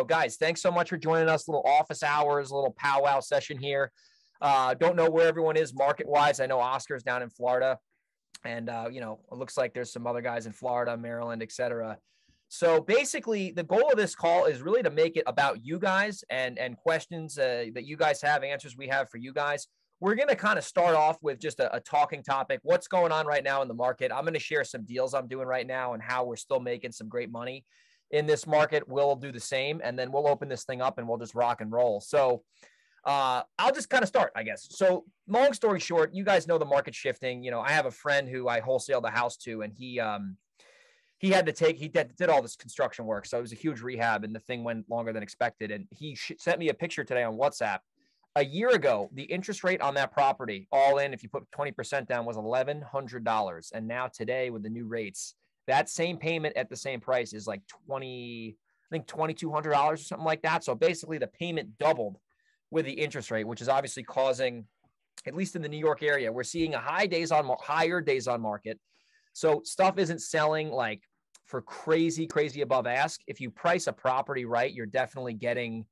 guys, thanks so much for joining us. Little office hours, a little powwow session here. Don't know where everyone is market-wise. I know Oscar's down in Florida, and, it looks like there's some other guys in Florida, Maryland, et cetera. So basically, the goal of this call is really to make it about you guys and questions that you guys have, answers we have for you guys. We're going to kind of start off with just a talking topic. What's going on right now in the market? I'm going to share some deals I'm doing right now and how we're still making some great money in this market. We'll do the same, and then we'll open this thing up and we'll just rock and roll. So I'll just kind of start, I guess. So long story short, you guys know the market shifting. I have a friend who I wholesale the house to, and he did all this construction work. So it was a huge rehab, and the thing went longer than expected. And he sent me a picture today on WhatsApp. A year ago, the interest rate on that property, all in, if you put 20% down, was $1,100. And now today, with the new rates, that same payment at the same price is like $2,200 or something like that. So basically, the payment doubled with the interest rate, which is obviously causing, at least in the New York area, we're seeing higher days on market. So stuff isn't selling like for crazy above ask. If you price a property right, you're definitely getting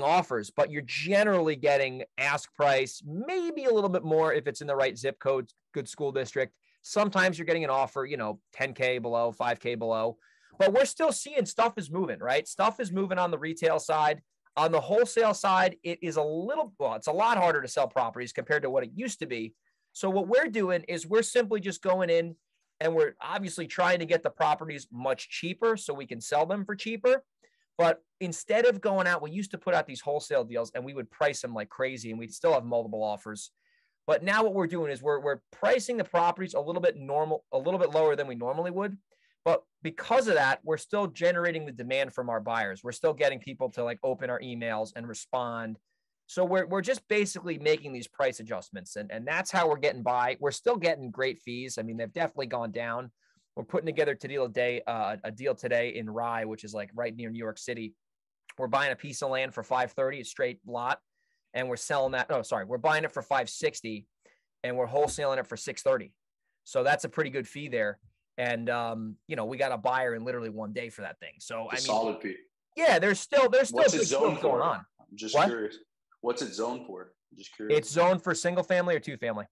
offers, but you're generally getting ask price, maybe a little bit more if it's in the right zip code, good school district. Sometimes you're getting an offer, 10K below, 5K below, but we're still seeing stuff is moving, right? Stuff is moving on the retail side. On the wholesale side, it's a lot harder to sell properties compared to what it used to be. So what we're doing is we're simply just going in and we're obviously trying to get the properties much cheaper so we can sell them for cheaper. But instead of going out, we used to put out these wholesale deals and we would price them like crazy and we'd still have multiple offers. But now what we're doing is we're pricing the properties a little bit lower than we normally would. But because of that, we're still generating the demand from our buyers. We're still getting people to like open our emails and respond. So we're just basically making these price adjustments, and that's how we're getting by. We're still getting great fees. I mean, they've definitely gone down. We're putting together a deal today in Rye, which is like right near New York City. We're buying a piece of land for $530, a straight lot, and we're selling that. Oh, sorry, we're buying it for $560, and we're wholesaling it for $630. So that's a pretty good fee there. And we got a buyer in literally one day for that thing. So solid fee. Yeah, there's still What's it zoned going for? on. I'm just curious. What's it zoned for? I'm just curious. It's zoned for single family or two family.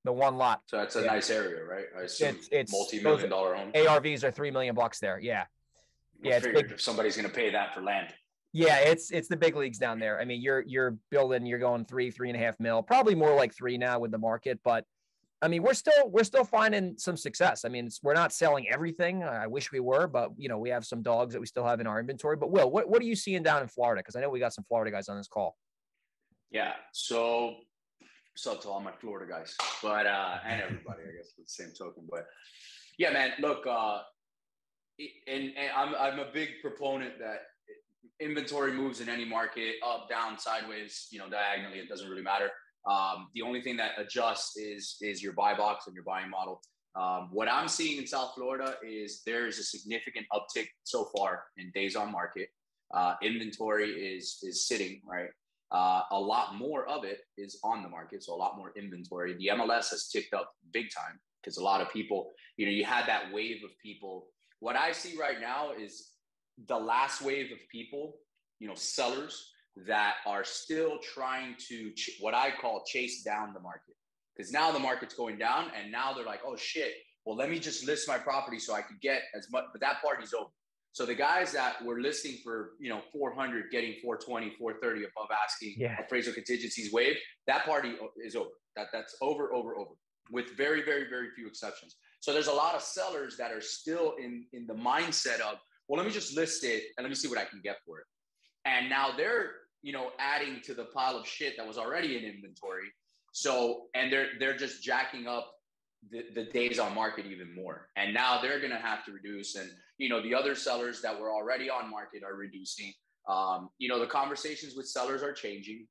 The one lot. So that's a nice area, right? I assume it's multi-million-dollar home. ARVs are $3 million there. Yeah. It's big. If somebody's going to pay that for land. Yeah, it's the big leagues down there. I mean, you're building, you're going 3.5 mil, probably more like 3 now with the market. But I mean, we're still finding some success. I mean, we're not selling everything. I wish we were, but we have some dogs that we still have in our inventory. But Will, what are you seeing down in Florida? Because I know we got some Florida guys on this call. Yeah. So to all my Florida guys, but and everybody, I guess, with the same token. But yeah, man, look, and I'm a big proponent that inventory moves in any market, up, down, sideways, diagonally, it doesn't really matter. The only thing that adjusts is your buy box and your buying model. What I'm seeing in South Florida is there's a significant uptick so far in days on market. Inventory is sitting, right? A lot more of it is on the market, so a lot more inventory. The MLS has ticked up big time because a lot of people, you had that wave of people. What I see right now is the last wave of people, sellers that are still trying to what I call chase down the market, because now the market's going down and now they're like, oh shit, well, let me just list my property so I could get as much, but that party's over. So the guys that were listing for, 400, getting 420, 430 above asking, appraisal contingencies waived, that party is over. That's over, with very, very, very few exceptions. So there's a lot of sellers that are still in the mindset of, well, let me just list it and let me see what I can get for it. And now they're, adding to the pile of shit that was already in inventory. So, and they're just jacking up the days on market even more. And now they're going to have to reduce. And, the other sellers that were already on market are reducing. The conversations with sellers are changing.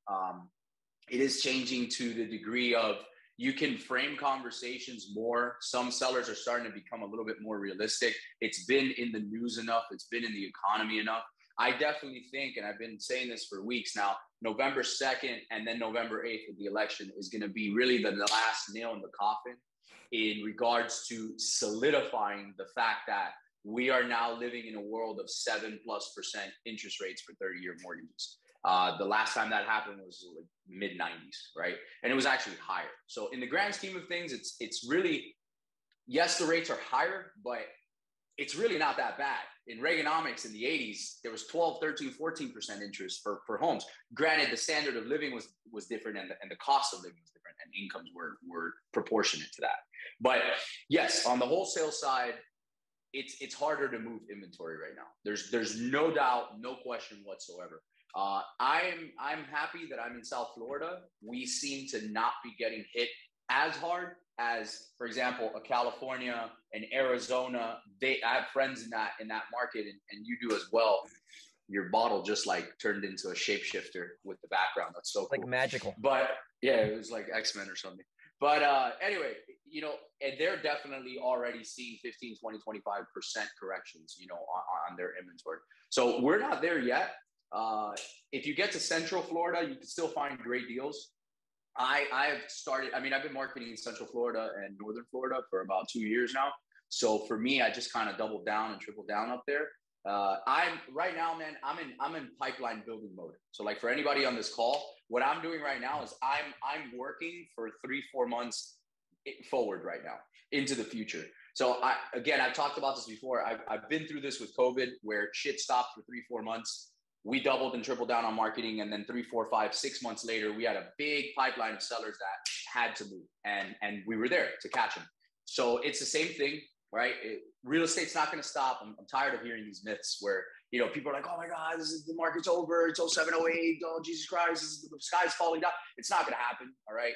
It is changing to the degree of you can frame conversations more. Some sellers are starting to become a little bit more realistic. It's been in the news enough. It's been in the economy enough. I definitely think, and I've been saying this for weeks now, November 2nd and then November 8th of the election is going to be really the last nail in the coffin in regards to solidifying the fact that we are now living in a world of 7+% interest rates for 30-year mortgages. The last time that happened was like mid 90s, right? And it was actually higher. So in the grand scheme of things, it's really, yes, the rates are higher, but it's really not that bad. In Reaganomics in the 80s, there was 12, 13, 14% interest for homes. Granted, the standard of living was different, and the cost of living was different, and incomes were proportionate to that. But yes, on the wholesale side, it's harder to move inventory right now. There's no doubt, no question whatsoever. I'm happy that I'm in South Florida. We seem to not be getting hit as hard as, for example, a California and Arizona. I have friends in that market, and you do as well. Your bottle just like turned into a shapeshifter with the background. That's so cool. Like magical. But yeah, it was like X-Men or something. But anyway, and they're definitely already seeing 15, 20, 25% corrections, on their inventory. So we're not there yet. If you get to Central Florida, you can still find great deals. I've been marketing in Central Florida and Northern Florida for about 2 years now. So for me, I just kind of doubled down and tripled down up there. I'm right now, man, I'm in pipeline building mode. So like for anybody on this call, what I'm doing right now is I'm working for 3-4 months forward right now into the future. So I've talked about this before. I've been through this with COVID where shit stopped for 3-4 months. We doubled and tripled down on marketing. And then 3, 4, 5, 6 months later, we had a big pipeline of sellers that had to move, and we were there to catch them. So it's the same thing, right? Real estate's not going to stop. I'm tired of hearing these myths where, people are like, oh my God, the market's over. It's 07, 08. Oh, Jesus Christ, the sky's falling down. It's not going to happen. All right.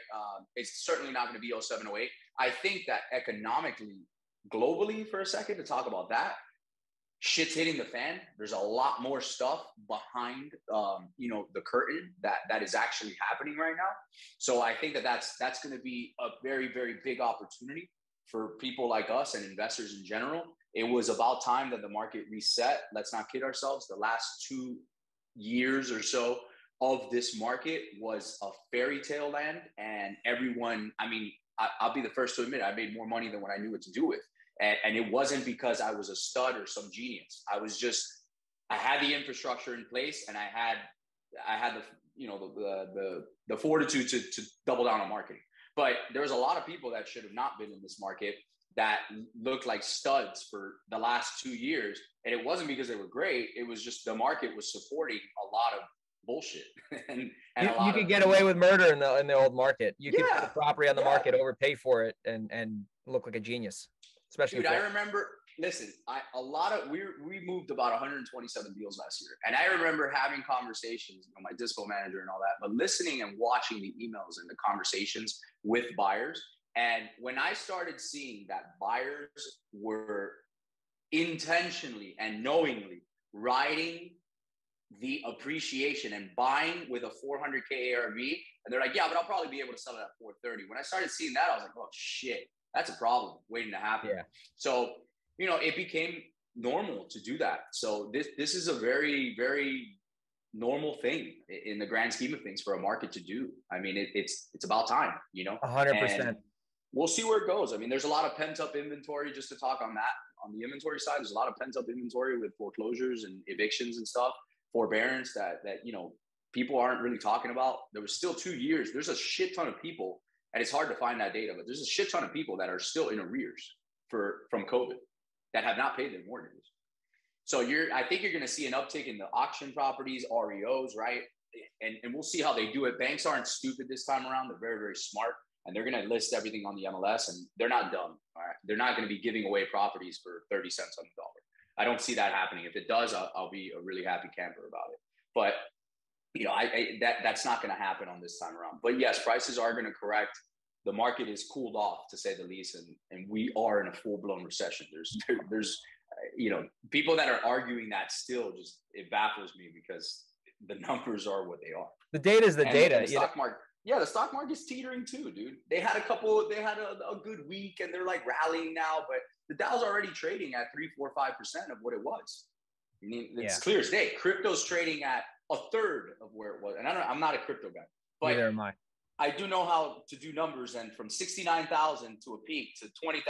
It's certainly not going to be 07, 08. I think that economically, globally, for a second, to talk about that, shit's hitting the fan. There's a lot more stuff behind, the curtain that is actually happening right now. So I think that's going to be a very, very big opportunity for people like us and investors in general. It was about time that the market reset. Let's not kid ourselves. The last 2 years or so of this market was a fairy tale land, and everyone, I'll be the first to admit, I made more money than what I knew what to do with. And it wasn't because I was a stud or some genius. I had the infrastructure in place, and I had the fortitude to double down on marketing. But there was a lot of people that should have not been in this market that looked like studs for the last 2 years. And it wasn't because they were great. It was just the market was supporting a lot of bullshit. and you could get away with murder in the old market. You could put a property on the market, overpay for it, and look like a genius. Especially, dude, I remember. Listen, we moved about 127 deals last year, and I remember having conversations with my dispo manager and all that, but listening and watching the emails and the conversations with buyers. And when I started seeing that buyers were intentionally and knowingly riding the appreciation and buying with a 400K ARV, and they're like, yeah, but I'll probably be able to sell it at 430. When I started seeing that, I was like, oh shit. That's a problem waiting to happen. Yeah. So, it became normal to do that. So this is a very, very normal thing in the grand scheme of things for a market to do. It's about time, 100%. We'll see where it goes. There's a lot of pent up inventory, just to talk on that. On the inventory side, there's a lot of pent up inventory with foreclosures and evictions and stuff, forbearance that people aren't really talking about. There was still 2 years. There's a shit ton of people. And it's hard to find that data, but there's a shit ton of people that are still in arrears from COVID that have not paid their mortgages. So I think you're going to see an uptick in the auction properties, REOs, right? And we'll see how they do it. Banks aren't stupid this time around. They're very, very smart, and they're going to list everything on the MLS, and they're not dumb. All right. They're not going to be giving away properties for 30 cents on the dollar. I don't see that happening. If it does, I'll be a really happy camper about it. But that's not going to happen on this time around. But yes, prices are going to correct. The market is cooled off, to say the least, and we are in a full-blown recession. There's people that are arguing that still, just it baffles me because the numbers are what they are. The data is the data. The stock market, the stock market's teetering too, dude. They had a good week, and they're like rallying now, but the Dow's already trading at 3, 4, 5% of what it was. It's clear as day. Crypto's trading at a third of where it was. And I'm not a crypto guy, but neither am I. I do know how to do numbers. And from 69,000 to a peak to 20,000,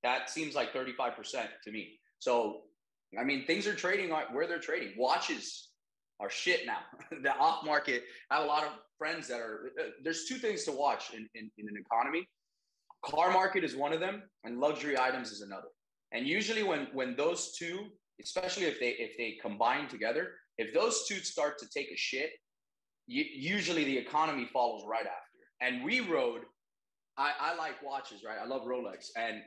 that seems like 35% to me. So, I mean, things are trading where they're trading. Watches are shit now. The off market, I have a lot of friends that are, there's two things to watch in an economy. Car market is one of them, and luxury items is another. And usually when those two, especially if they combine together, if those two start to take a shit, usually the economy follows right after. And we rode, I like watches, right? I love Rolex. And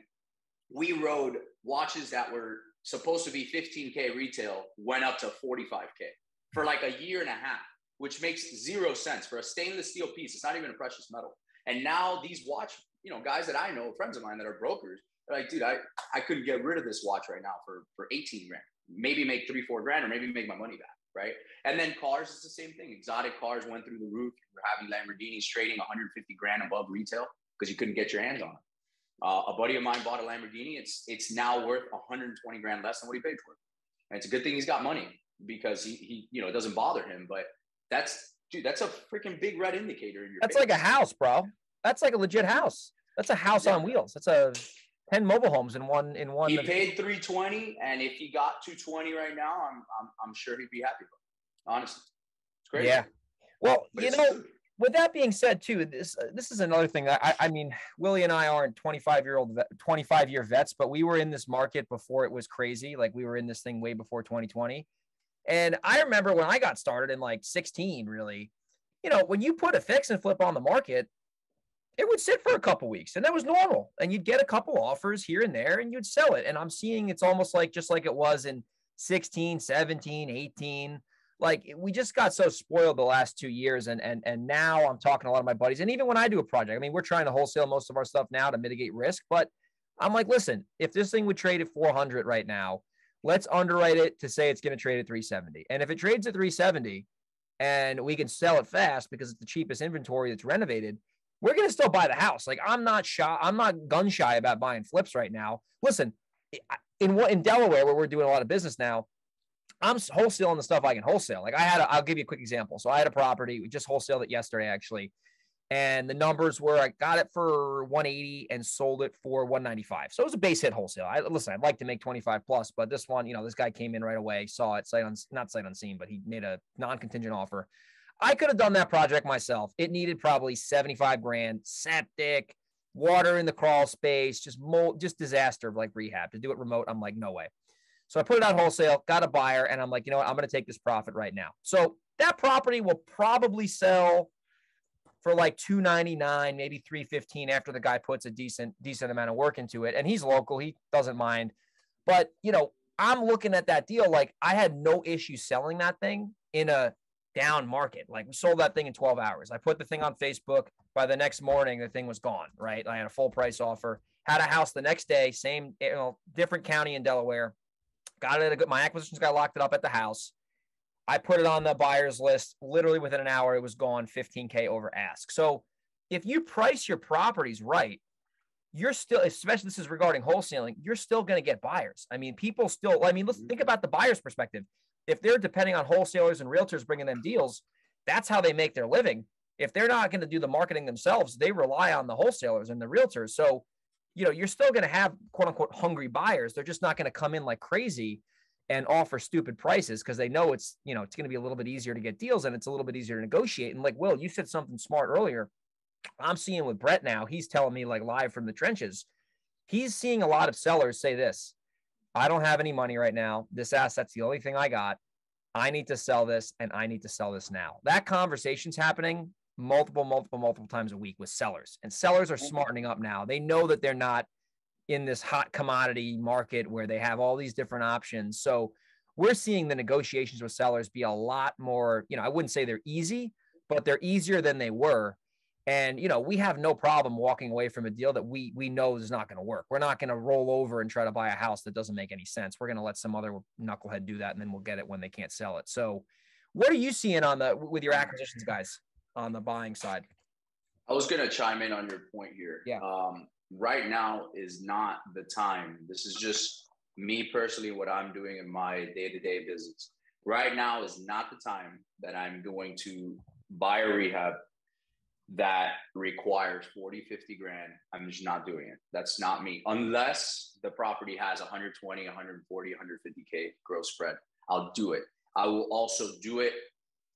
we rode watches that were supposed to be 15K retail, went up to 45K for like a year and a half, which makes zero sense for a stainless steel piece. It's not even a precious metal. And now these watch, guys that I know, friends of mine that are brokers, they're like, dude, I couldn't get rid of this watch right now for 18 grand, maybe make 3-4 grand, or maybe make my money back. Right. And then cars is the same thing. Exotic cars went through the roof. We're having Lamborghinis trading 150 grand above retail because you couldn't get your hands on them. A buddy of mine bought a Lamborghini. It's now worth 120 grand less than what he paid for it. And it's a good thing he's got money because he it doesn't bother him. But that's a freaking big red indicator in your That's face. like a house, bro. That's like a legit house. That's a house on wheels. That's a 10 mobile homes in one. He paid 320, and if he got 220 right now, I'm sure he'd be happy about it. Honestly, it's crazy. Yeah. Well, with that being said, too, this is another thing. I mean, Willie and I aren't 25-year vets, but we were in this market before it was crazy. Like, we were in this thing way before 2020. And I remember when I got started in like 16, really, when you put a fix and flip on the market, it would sit for a couple weeks, and that was normal. And you'd get a couple offers here and there, and you'd sell it. And I'm seeing it's almost like just like it was in 16, 17, 18. Like, we just got so spoiled the last 2 years. And now I'm talking to a lot of my buddies. And even when I do a project, I mean, we're trying to wholesale most of our stuff now to mitigate risk. But I'm like, listen, if this thing would trade at 400 right now, let's underwrite it to say it's going to trade at 370. And if it trades at 370 and we can sell it fast because it's the cheapest inventory that's renovated, we're going to still buy the house. Like, I'm not shy. I'm not gun shy about buying flips right now. Listen, in Delaware, where we're doing a lot of business now, I'm wholesaling the stuff I can wholesale. Like, I'll give you a quick example. So I had a property. We just wholesaled it yesterday, actually. And the numbers were, I got it for 180 and sold it for 195. So it was a base hit wholesale. Listen, I'd like to make 25 plus, but this one, this guy came in right away, saw it, not sight unseen, but he made a non-contingent offer. I could have done that project myself. It needed probably 75 grand, septic, water in the crawl space, just mold, just disaster of like rehab. To do it remote, I'm like, no way. So I put it on wholesale, got a buyer, and I'm like, you know what? I'm going to take this profit right now. So that property will probably sell for like $299, maybe $315 after the guy puts a decent amount of work into it. And he's local. He doesn't mind. But, I'm looking at that deal. Like, I had no issue selling that thing in a down market. Like, we sold that thing in 12 hours. I put the thing on Facebook. By the next morning, the thing was gone, right? I had a full price offer, had a house the next day, same, different county in Delaware. Got it at a good, my acquisitions guy locked it up at the house. I put it on the buyer's list. Literally within an hour, it was gone, 15K over ask. So if you price your properties right, you're still, especially this is regarding wholesaling, you're still going to get buyers. I mean, people still, let's think about the buyer's perspective. If they're depending on wholesalers and realtors bringing them deals, that's how they make their living. If they're not going to do the marketing themselves, they rely on the wholesalers and the realtors. So, you're still going to have quote unquote hungry buyers. They're just not going to come in like crazy and offer stupid prices because they know it's going to be a little bit easier to get deals and it's a little bit easier to negotiate. And like, Will, you said something smart earlier. I'm seeing with Brett now, he's telling me like live from the trenches. He's seeing a lot of sellers say this: I don't have any money right now. This asset's the only thing I got. I need to sell this and I need to sell this now. That conversation's happening multiple times a week with sellers, and sellers are smartening up now. They know that they're not in this hot commodity market where they have all these different options. So we're seeing the negotiations with sellers be a lot more, I wouldn't say they're easy, but they're easier than they were. And, we have no problem walking away from a deal that we know is not going to work. We're not going to roll over and try to buy a house that doesn't make any sense. We're going to let some other knucklehead do that, and then we'll get it when they can't sell it. So what are you seeing with your acquisitions guys on the buying side? I was going to chime in on your point here. Yeah. Right now is not the time. This is just me personally, what I'm doing in my day-to-day business. Right now is not the time that I'm going to buy a rehab, that requires 40, 50 grand, I'm just not doing it. That's not me. Unless the property has 120, 140, 150K gross spread, I'll do it. I will also do it.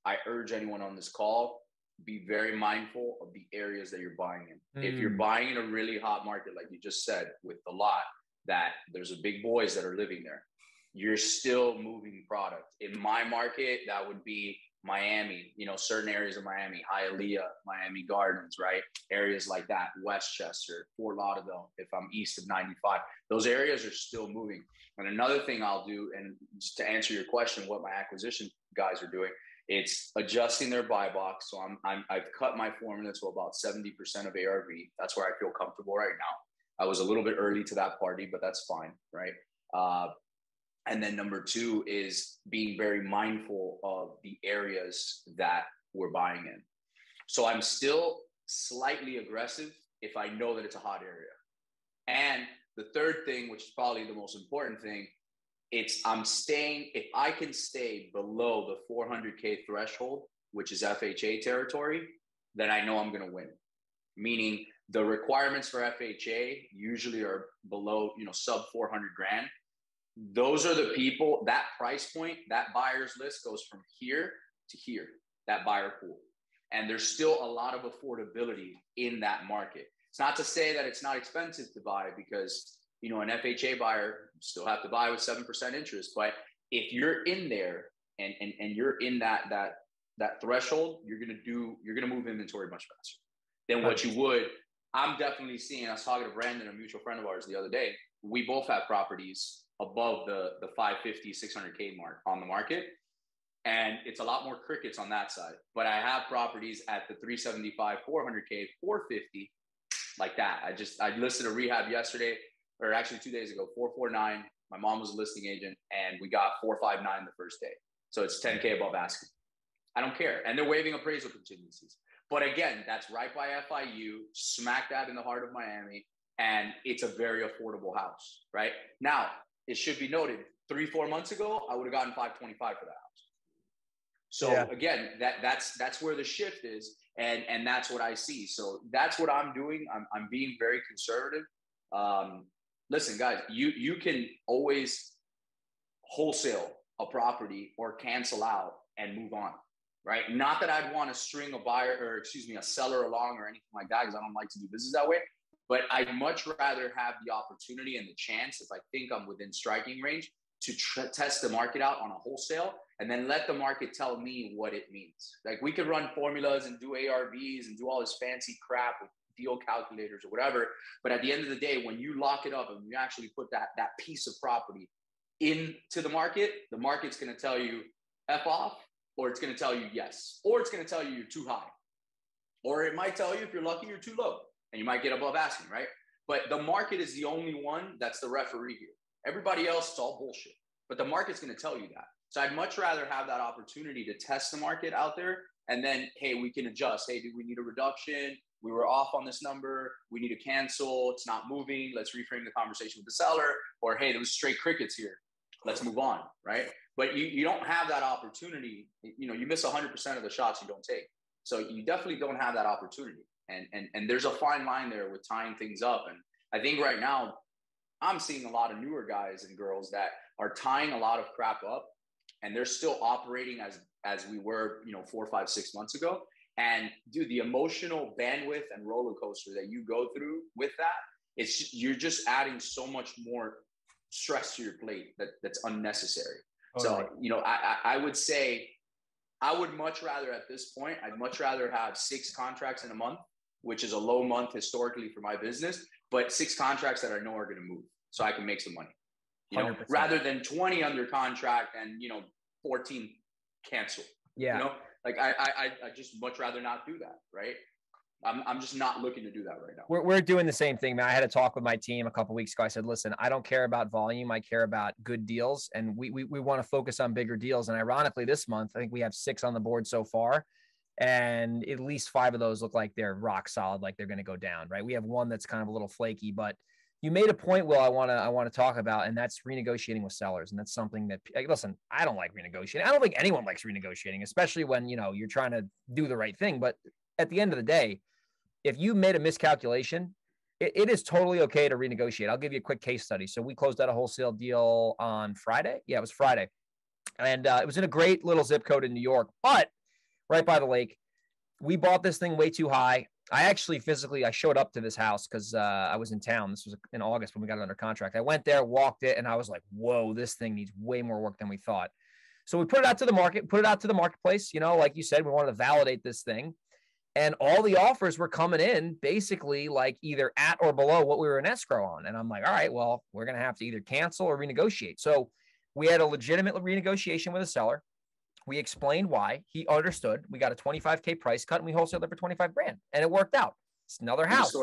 I urge anyone on this call, be very mindful of the areas that you're buying in. If you're buying in a really hot market, like you just said, with the lot, that there's a big boys that are living there, you're still moving product. In my market, that would be Miami, certain areas of Miami, Hialeah, Miami Gardens, right? Areas like that, Westchester, Fort Lauderdale, if I'm east of 95, those areas are still moving. And another thing I'll do, and just to answer your question, what my acquisition guys are doing, it's adjusting their buy box. So I've cut my formula to about 70% of ARV. That's where I feel comfortable right now. I was a little bit early to that party, but that's fine, right? And then number two is being very mindful of the areas that we're buying in. So I'm still slightly aggressive if I know that it's a hot area. And the third thing, which is probably the most important thing, if I can stay below the 400K threshold, which is FHA territory, then I know I'm going to win. Meaning the requirements for FHA usually are below, sub 400 grand. Those are the people, that price point, that buyer's list goes from here to here, that buyer pool. And there's still a lot of affordability in that market. It's not to say that it's not expensive to buy, because, an FHA buyer still have to buy with 7% interest. But if you're in there and you're in that threshold, you're going to move inventory much faster than what you would. I'm definitely seeing, I was talking to Brandon, a mutual friend of ours, the other day. We both have properties above the 550, 600K mark on the market. And it's a lot more crickets on that side. But I have properties at the 375, 400K, 450, like that. I listed a rehab yesterday, or actually 2 days ago, 449. My mom was a listing agent, and we got 459 the first day. So it's 10K above asking. I don't care. And they're waiving appraisal contingencies. But again, that's right by FIU, smack dab in the heart of Miami. And it's a very affordable house, right? Now, it should be noted, 3-4 months ago, I would have gotten 525 for that house. So again, that's where the shift is, and that's what I see. So that's what I'm doing. I'm being very conservative. Listen, guys, you can always wholesale a property or cancel out and move on, right? Not that I'd want to string a seller along or anything like that, because I don't like to do business that way. But I'd much rather have the opportunity and the chance, if I think I'm within striking range, to test the market out on a wholesale, and then let the market tell me what it means. Like, we could run formulas and do ARVs and do all this fancy crap with deal calculators or whatever. But at the end of the day, when you lock it up and you actually put that piece of property into the market's going to tell you F off, or it's going to tell you yes, or it's going to tell you you're too high, or it might tell you, if you're lucky, you're too low. And you might get above asking, right? But the market is the only one that's the referee here. Everybody else is all bullshit. But the market's going to tell you that. So I'd much rather have that opportunity to test the market out there. And then, hey, we can adjust. Hey, do we need a reduction? We were off on this number. We need to cancel. It's not moving. Let's reframe the conversation with the seller. Or, hey, there was straight crickets here. Let's move on, right? But you don't have that opportunity. You miss 100% of the shots you don't take. So you definitely don't have that opportunity. And there's a fine line there with tying things up. And I think right now I'm seeing a lot of newer guys and girls that are tying a lot of crap up, and they're still operating as we were, 4, 5, 6 months ago. And dude, the emotional bandwidth and roller coaster that you go through with that, you're just adding so much more stress to your plate that's unnecessary. So, I would say, I would much rather at this point, I'd much rather have 6 contracts in a month, which is a low month historically for my business, but 6 contracts that I know are going to move so I can make some money, rather than 20 under contract and, 14 cancel. Yeah. Like I just much rather not do that. Right. I'm just not looking to do that right now. We're doing the same thing, man. I had a talk with my team a couple of weeks ago. I said, listen, I don't care about volume. I care about good deals. And we want to focus on bigger deals. And ironically, this month, I think we have 6 on the board so far. And at least 5 of those look like they're rock solid, like they're going to go down, right? We have one that's kind of a little flaky, but you made a point, Will, I want to talk about, and that's renegotiating with sellers. And that's something that, listen, I don't like renegotiating. I don't think anyone likes renegotiating, especially when, you're trying to do the right thing. But at the end of the day, if you made a miscalculation, it is totally okay to renegotiate. I'll give you a quick case study. So we closed out a wholesale deal on Friday. Yeah, it was Friday. And it was in a great little zip code in New York, but right by the lake. We bought this thing way too high. I actually I showed up to this house because I was in town. This was in August when we got it under contract. I went there, walked it, and I was like, whoa, this thing needs way more work than we thought. So we put it out to the marketplace. Like you said, we wanted to validate this thing. And all the offers were coming in basically like either at or below what we were in escrow on. And I'm like, all right, well, we're going to have to either cancel or renegotiate. So we had a legitimate renegotiation with a seller. We explained why. He understood. We got a $25K price cut and we wholesaled it for 25 grand and it worked out. It's another house.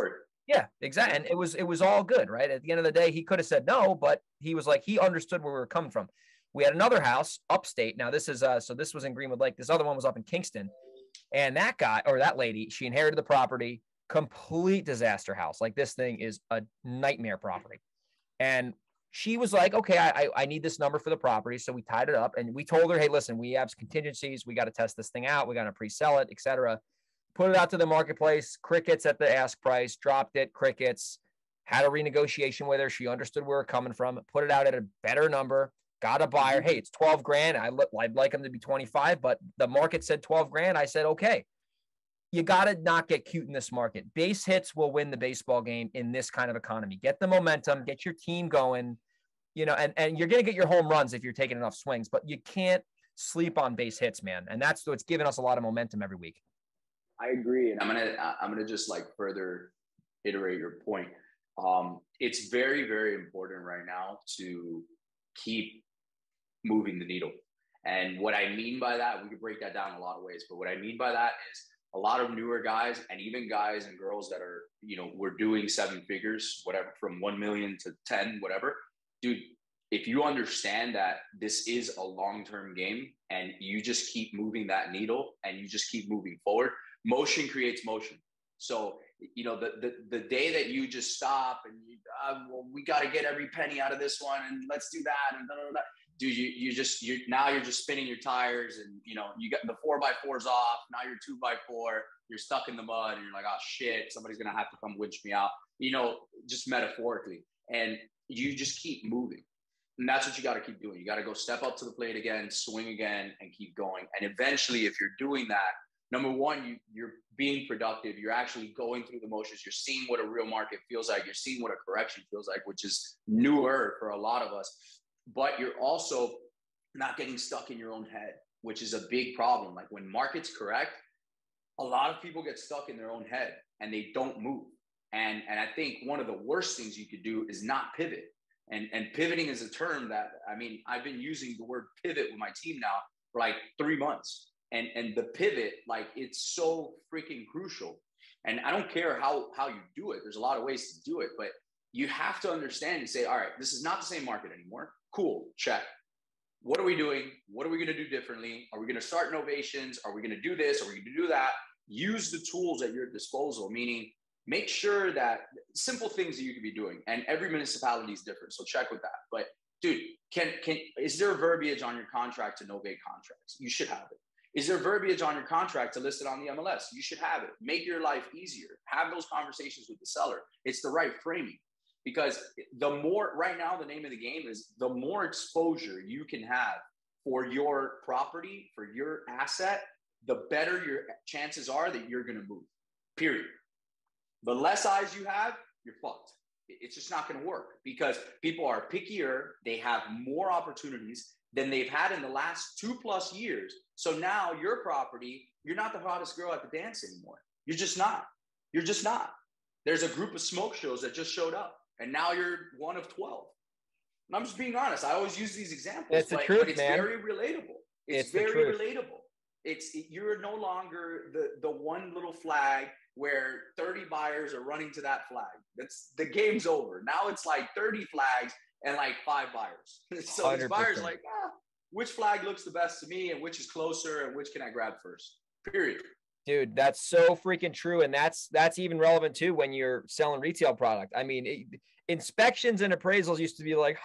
Yeah, exactly. And it was all good, right? At the end of the day, he could have said no, but he was like, he understood where we were coming from. We had another house upstate. Now this is, so this was in Greenwood Lake. This other one was up in Kingston. And that guy or that lady, she inherited the property, complete disaster house. Like this thing is a nightmare property. And she was like, okay, I need this number for the property. So we tied it up and we told her, hey, listen, we have contingencies. We got to test this thing out. We got to pre-sell it, et cetera. Put it out to the marketplace, crickets at the ask price, dropped it, crickets, had a renegotiation with her. She understood where we're coming from, put it out at a better number, got a buyer. Hey, it's 12 grand. I'd like them to be 25, but the market said 12 grand. I said, okay, you got to not get cute in this market. Base hits will win the baseball game in this kind of economy. Get the momentum, get your team going, and you're going to get your home runs if you're taking enough swings, but you can't sleep on base hits, man. And that's what's giving us a lot of momentum every week. I agree. And I'm going to just like further iterate your point. It's very, very important right now to keep moving the needle. And what I mean by that, we could break that down in a lot of ways, but what I mean by that is a lot of newer guys and even guys and girls that are, we're doing 7 figures, whatever, from 1 million to 10, whatever. Dude, if you understand that this is a long-term game and you just keep moving that needle and you just keep moving forward, motion creates motion. So, the day that you just stop and well, we got to get every penny out of this one and let's do that and blah, blah, blah. Dude, you're just spinning your tires and you got the 4x4s off. Now you're 2x4. You're stuck in the mud and you're like, oh shit, somebody's gonna have to come winch me out. Just metaphorically, and you just keep moving, and that's what you got to keep doing. You got to go step up to the plate again, swing again, and keep going. And eventually, if you're doing that, number one, you're being productive. You're actually going through the motions. You're seeing what a real market feels like. You're seeing what a correction feels like, which is newer for a lot of us. But you're also not getting stuck in your own head, which is a big problem. Like when markets correct, a lot of people get stuck in their own head and they don't move. And I think one of the worst things you could do is not pivot. And pivoting is a term that, I've been using the word pivot with my team now for like 3 months. And the pivot, like it's so freaking crucial. And I don't care how you do it. There's a lot of ways to do it, but you have to understand and say, all right, this is not the same market anymore. Cool, check. What are we doing? What are we going to do differently? Are we going to start novations? Are we going to do this? Are we going to do that? Use the tools at your disposal, meaning make sure that simple things that you could be doing. And every municipality is different, so check with that. But dude, is there a verbiage on your contract to novate contracts? You should have it. Is there verbiage on your contract to list it on the MLS? You should have it. Make your life easier. Have those conversations with the seller. It's the right framing. Because right now, the name of the game is the more exposure you can have for your property, for your asset, the better your chances are that you're going to move, period. The less eyes you have, you're fucked. It's just not going to work because people are pickier. They have more opportunities than they've had in the last 2+ years. So now your property, you're not the hottest girl at the dance anymore. You're just not. You're just not. There's a group of smoke shows that just showed up. And now you're one of 12. And I'm just being honest. I always use these examples, but it's very relatable. It's very relatable. You're no longer the one little flag where 30 buyers are running to that flag. The game's over. Now it's like 30 flags and like 5 buyers. So 100%. These buyers are like, which flag looks the best to me and which is closer and which can I grab first? Period. Dude, that's so freaking true. And that's even relevant too when you're selling retail product. Inspections and appraisals used to be like,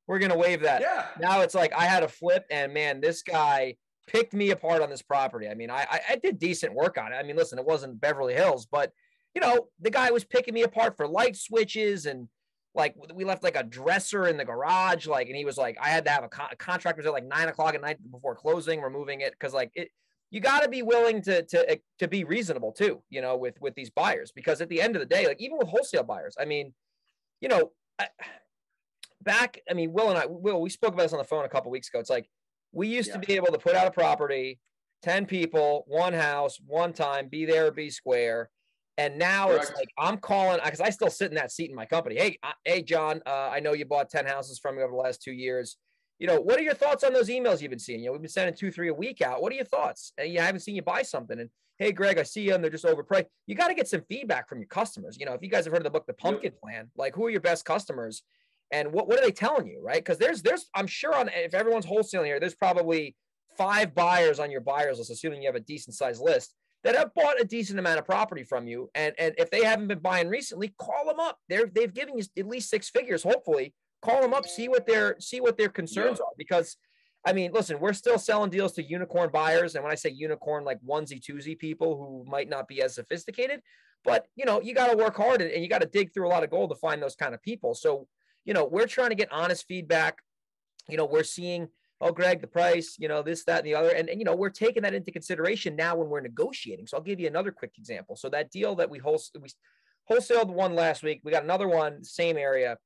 we're going to waive that. Yeah. Now it's like I had a flip and man, this guy picked me apart on this property. I mean, I did decent work on it. I mean, listen, it wasn't Beverly Hills, but the guy was picking me apart for light switches, and like we left like a dresser in the garage, like, and he was like, I had to have a contract was at like 9 o'clock at night before closing, removing it. Cause like you got to be willing to be reasonable too, with these buyers, because at the end of the day, like even with wholesale buyers, I mean, you know, Will, we spoke about this on the phone a couple of weeks ago. It's like, we used to be able to put out a property, 10 people, one house, one time, be there, be square. And now Correct. It's like, I'm calling, because I still sit in that seat in my company. Hey, John, I know you bought 10 houses from me over the last 2 years. What are your thoughts on those emails you've been seeing? We've been sending 2, 3 a week out. What are your thoughts? And I haven't seen you buy something. And hey, Greg, I see you and they're just overpriced. You got to get some feedback from your customers. If you guys have heard of the book, The Pumpkin Plan, like, who are your best customers? And what are they telling you, right? Because there's I'm sure if everyone's wholesaling here, there's probably 5 buyers on your buyers list, assuming you have a decent sized list, that have bought a decent amount of property from you. And if they haven't been buying recently, call them up. They've given you at least 6 figures, hopefully. Call them up, see what their concerns are. Because, I mean, listen, we're still selling deals to unicorn buyers. And when I say unicorn, like onesie, twosie people who might not be as sophisticated. But, you got to work hard and you got to dig through a lot of gold to find those kind of people. So, we're trying to get honest feedback. We're seeing, oh, Greg, the price, this, that, and the other. And we're taking that into consideration now when we're negotiating. So I'll give you another quick example. So that deal that we wholesaled one last week, we got another one, same area.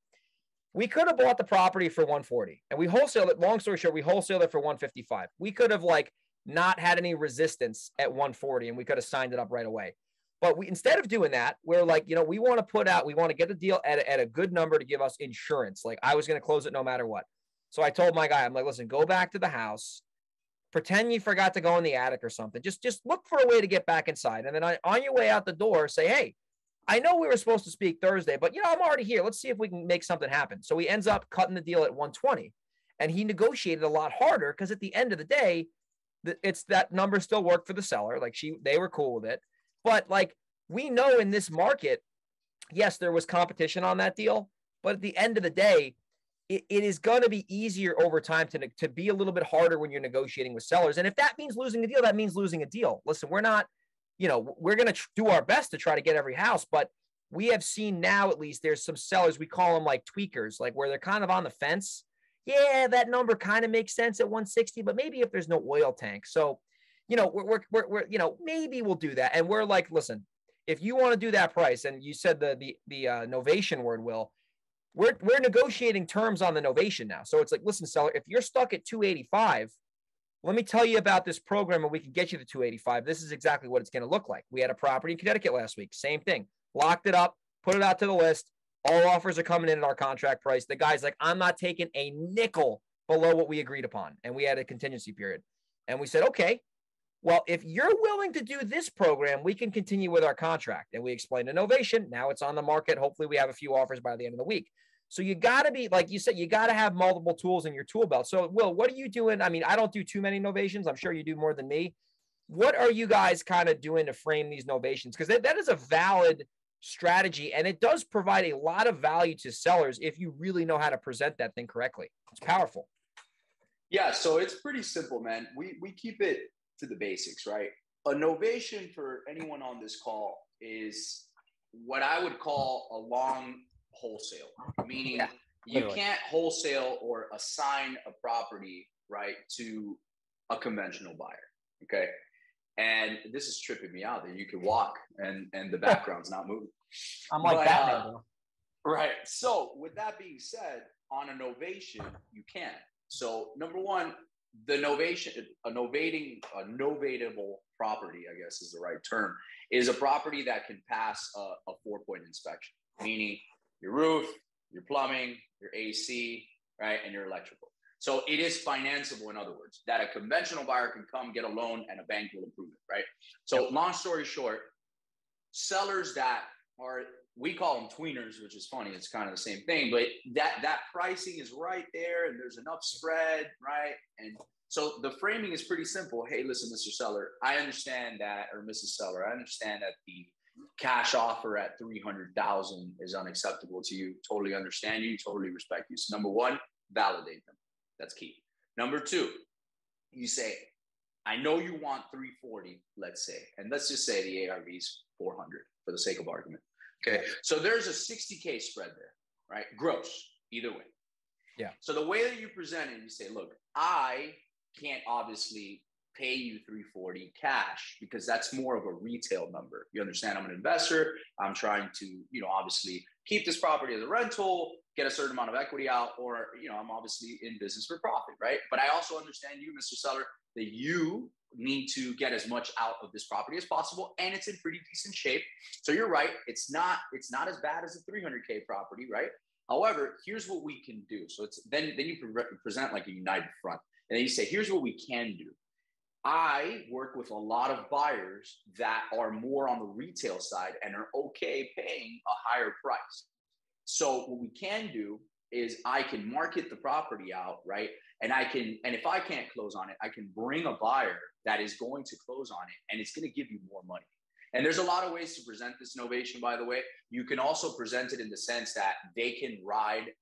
We could have bought the property for 140 and we wholesaled it. Long story short, we wholesaled it for 155. We could have not had any resistance at 140 and we could have signed it up right away. But instead of doing that, we're like, we want to get the deal at a good number to give us insurance. Like, I was going to close it no matter what. So I told my guy, I'm like, listen, go back to the house, pretend you forgot to go in the attic or something. Just look for a way to get back inside. And then on your way out the door, say, hey, I know we were supposed to speak Thursday, but I'm already here. Let's see if we can make something happen. So he ends up cutting the deal at 120, and he negotiated a lot harder because at the end of the day, it's that number still worked for the seller. Like, they were cool with it. But like, we know in this market, yes, there was competition on that deal, but at the end of the day, it is going to be easier over time to be a little bit harder when you're negotiating with sellers. And if that means losing a deal, that means losing a deal. Listen, we're not, we're going to do our best to try to get every house, but we have seen now, at least, there's some sellers, we call them like tweakers, like where they're kind of on the fence. Yeah, that number kind of makes sense at 160, but maybe if there's no oil tank. So, we're maybe we'll do that. And we're like, listen, if you want to do that price, and you said the novation word, Will, we're negotiating terms on the novation now. So it's like, listen, seller, if you're stuck at 285, let me tell you about this program and we can get you to 285. This is exactly what it's going to look like. We had a property in Connecticut last week. Same thing. Locked it up, put it out to the list. All offers are coming in at our contract price. The guy's like, I'm not taking a nickel below what we agreed upon. And we had a contingency period. And we said, okay, well, if you're willing to do this program, we can continue with our contract. And we explained the novation. Now it's on the market. Hopefully we have a few offers by the end of the week. So you got to be, like you said, you got to have multiple tools in your tool belt. So, Will, what are you doing? I mean, I don't do too many novations. I'm sure you do more than me. What are you guys kind of doing to frame these novations? Because that is a valid strategy, and it does provide a lot of value to sellers if you really know how to present that thing correctly. It's powerful. Yeah, so it's pretty simple, man. We keep it to the basics, right? A novation for anyone on this call is what I would call a long wholesale, meaning you can't wholesale or assign a property, right, to a conventional buyer, okay? And this is tripping me out that you can walk and the background's not moving. I'm like that. Right. So with that being said, on a novation, you can. So number one, the novation, a novatable property, I guess is the right term, is a property that can pass a 4-point inspection, meaning your roof, your plumbing, your AC, right, and your electrical. So it is financeable, in other words, that a conventional buyer can come get a loan and a bank will approve it, right? So long story short, sellers that are, we call them tweeners, which is funny. It's kind of the same thing, but that pricing is right there and there's enough spread, right? And so the framing is pretty simple. Hey, listen, Mr. Seller, I understand that, or Mrs. Seller, I understand that the cash offer at $300,000 is unacceptable to you. Totally understand you, totally respect you. So number one, validate them. That's key. Number two, you say, I know you want 340, let's say, and let's just say the ARV is 400 for the sake of argument. Okay. So there's a 60K spread there, right? Gross, either way. Yeah. So the way that you present it, you say, look, I can't obviously pay you 340 cash because that's more of a retail number. You understand? I'm an investor. I'm trying to, obviously keep this property as a rental, get a certain amount of equity out, or, I'm obviously in business for profit, right? But I also understand you, Mr. Seller, that you need to get as much out of this property as possible, and it's in pretty decent shape. So you're right. It's not as bad as a 300K property, right? However, here's what we can do. So it's then you present like a united front, and then you say, here's what we can do. I work with a lot of buyers that are more on the retail side and are okay paying a higher price. So what we can do is I can market the property out, right? And if I can't close on it, I can bring a buyer that is going to close on it, and it's going to give you more money. And there's a lot of ways to present this novation, by the way. You can also present it in the sense that they can ride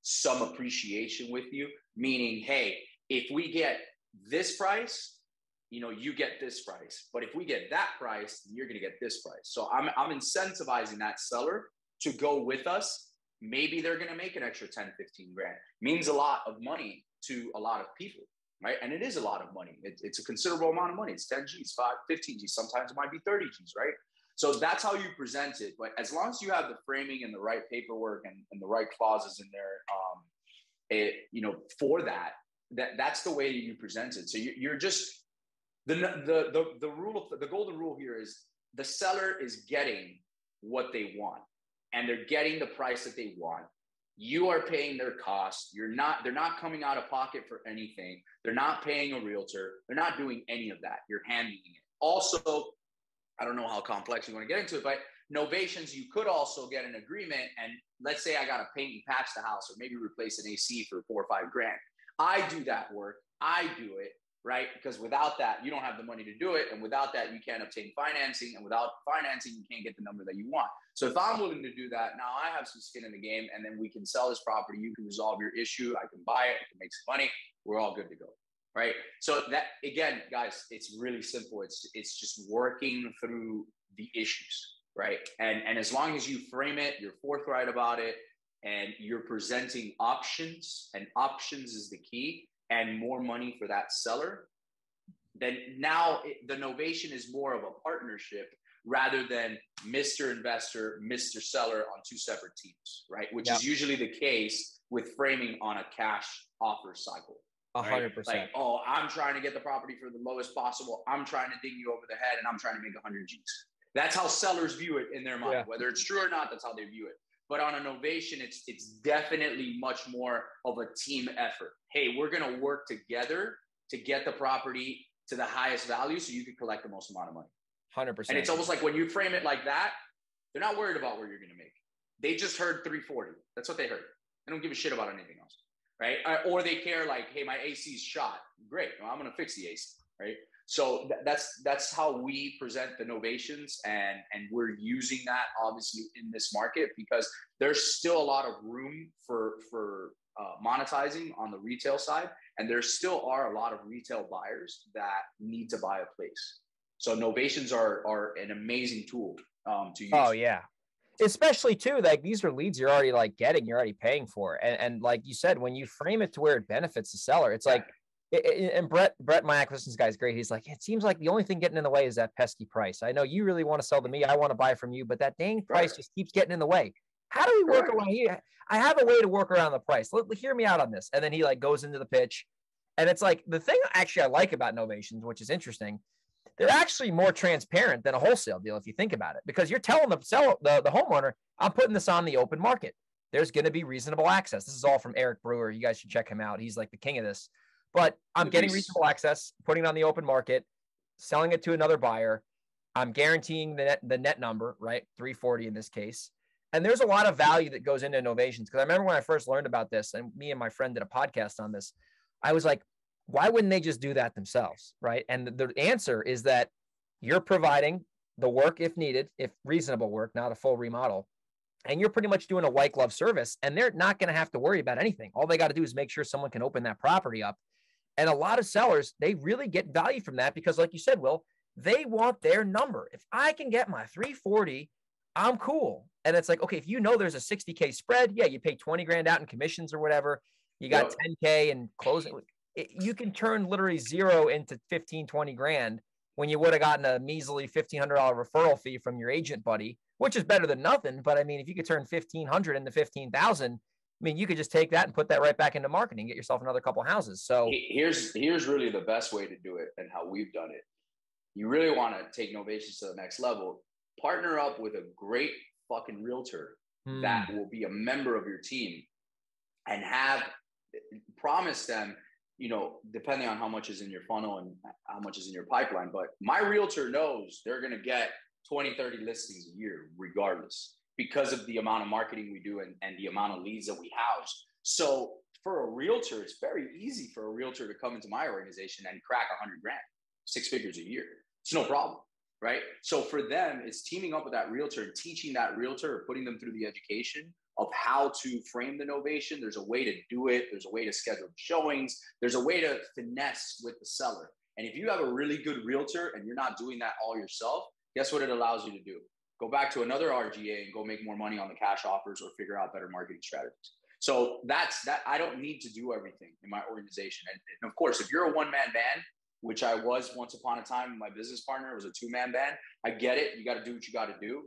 some appreciation with you, meaning, hey, if we get this price, you get this price. But if we get that price, you're going to get this price. So I'm incentivizing that seller to go with us. Maybe they're going to make an extra 10, 15 grand. Means a lot of money to a lot of people, right? And it is a lot of money. It's a considerable amount of money. It's 10 G's, 5, 15 G's. Sometimes it might be 30 G's, right? So that's how you present it. But as long as you have the framing and the right paperwork and the right clauses in there, for that's the way you present it. So you're just, the golden rule here is the seller is getting what they want, and they're getting the price that they want. You are paying their costs. They're not coming out of pocket for anything. They're not paying a realtor. They're not doing any of that. You're handling it. Also, I don't know how complex you want to get into it, but novations, you could also get an agreement. And let's say I got to paint and patch the house, or maybe replace an AC for 4 or 5 grand. I do that work. I do it. Right? Because without that, you don't have the money to do it. And without that, you can't obtain financing. And without financing, you can't get the number that you want. So if I'm willing to do that, now I have some skin in the game, and then we can sell this property. You can resolve your issue. I can buy it. I can make some money. We're all good to go. Right? So that, again, guys, it's really simple. It's just working through the issues, right? And as long as you frame it, you're forthright about it, and you're presenting options, and options is the key, and more money for that seller, then now the novation is more of a partnership rather than Mr. Investor, Mr. Seller on 2 separate teams, right? Which is usually the case with framing on a cash offer cycle. 100%. Like, oh, I'm trying to get the property for the lowest possible. I'm trying to dig you over the head, and I'm trying to make 100 G's. That's how sellers view it in their mind. Whether it's true or not, that's how they view it. But on a novation, it's definitely much more of a team effort. Hey, we're going to work together to get the property to the highest value so you can collect the most amount of money. 100%. And it's almost like when you frame it like that, they're not worried about where you're going to make. They just heard 340. That's what they heard. They don't give a shit about anything else, right? Or they care like, hey, my AC's shot. Great. Well, I'm going to fix the AC, right? So that's how we present the novations, and we're using that obviously in this market because there's still a lot of room for monetizing on the retail side, and there still are a lot of retail buyers that need to buy a place. So novations are an amazing tool to use. Oh yeah, especially too, like these are leads you're already like getting, you're already paying for, and like you said, when you frame it to where it benefits the seller, it's like. And Brett, my acquisitions guy is great. He's like, it seems like the only thing getting in the way is that pesky price. I know you really want to sell to me. I want to buy from you, but that dang price just keeps getting in the way. How do we work around here? I have a way to work around the price. Hear me out on this. And then he like goes into the pitch. And it's like the thing actually I like about novations, which is interesting. They're actually more transparent than a wholesale deal if you think about it, because you're telling the homeowner, I'm putting this on the open market. There's going to be reasonable access. This is all from Eric Brewer. You guys should check him out. He's like the king of this. But I'm getting reasonable access, putting it on the open market, selling it to another buyer. I'm guaranteeing the net number, right? 340 in this case. And there's a lot of value that goes into innovations. Because I remember when I first learned about this, and me and my friend did a podcast on this, I was like, why wouldn't they just do that themselves, right? And the answer is that you're providing the work if needed, if reasonable work, not a full remodel. And you're pretty much doing a white glove service, and they're not going to have to worry about anything. All they got to do is make sure someone can open that property up. And a lot of sellers, they really get value from that because, like you said, Will, they want their number. If I can get my 340, I'm cool. And it's like, okay, if you know there's a 60K spread, yeah, you pay 20 grand out in commissions or whatever. You got 10K and closing. You can turn literally zero into 15, 20 grand when you would have gotten a measly $1,500 referral fee from your agent buddy, which is better than nothing. But I mean, if you could turn 1,500 into 15,000, I mean, you could just take that and put that right back into marketing, get yourself another couple houses. So here's really the best way to do it and how we've done it. You really want to take Novations to the next level. Partner up with a great fucking realtor that will be a member of your team and promise them, you know, depending on how much is in your funnel and how much is in your pipeline. But my realtor knows they're going to get 20, 30 listings a year, regardless, because of the amount of marketing we do and the amount of leads that we house. So for a realtor, it's very easy for a realtor to come into my organization and crack 100 grand, 6 figures a year. It's no problem, right? So for them, it's teaming up with that realtor and teaching that realtor, or putting them through the education of how to frame the novation. There's a way to do it. There's a way to schedule showings. There's a way to finesse with the seller. And if you have a really good realtor and you're not doing that all yourself, guess what it allows you to do? Go back to another RGA and go make more money on the cash offers or figure out better marketing strategies. So that's that. I don't need to do everything in my organization. And of course, if you're a one-man band, which I was once upon a time, my business partner was a 2-man band. I get it. You got to do what you got to do.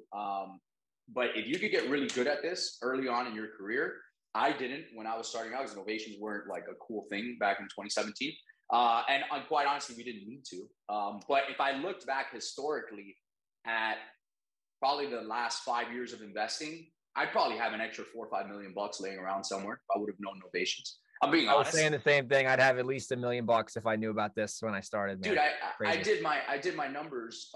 But if you could get really good at this early on in your career, I didn't when I was starting out, because novations weren't like a cool thing back in 2017. And quite honestly, we didn't need to. But if I looked back historically at probably the last 5 years of investing, I'd probably have an extra $4 or $5 million laying around somewhere. I would have known novations. I'm being honest. I was saying the same thing. I'd have at least $1 million if I knew about this when I started. Man. Dude, I did my numbers.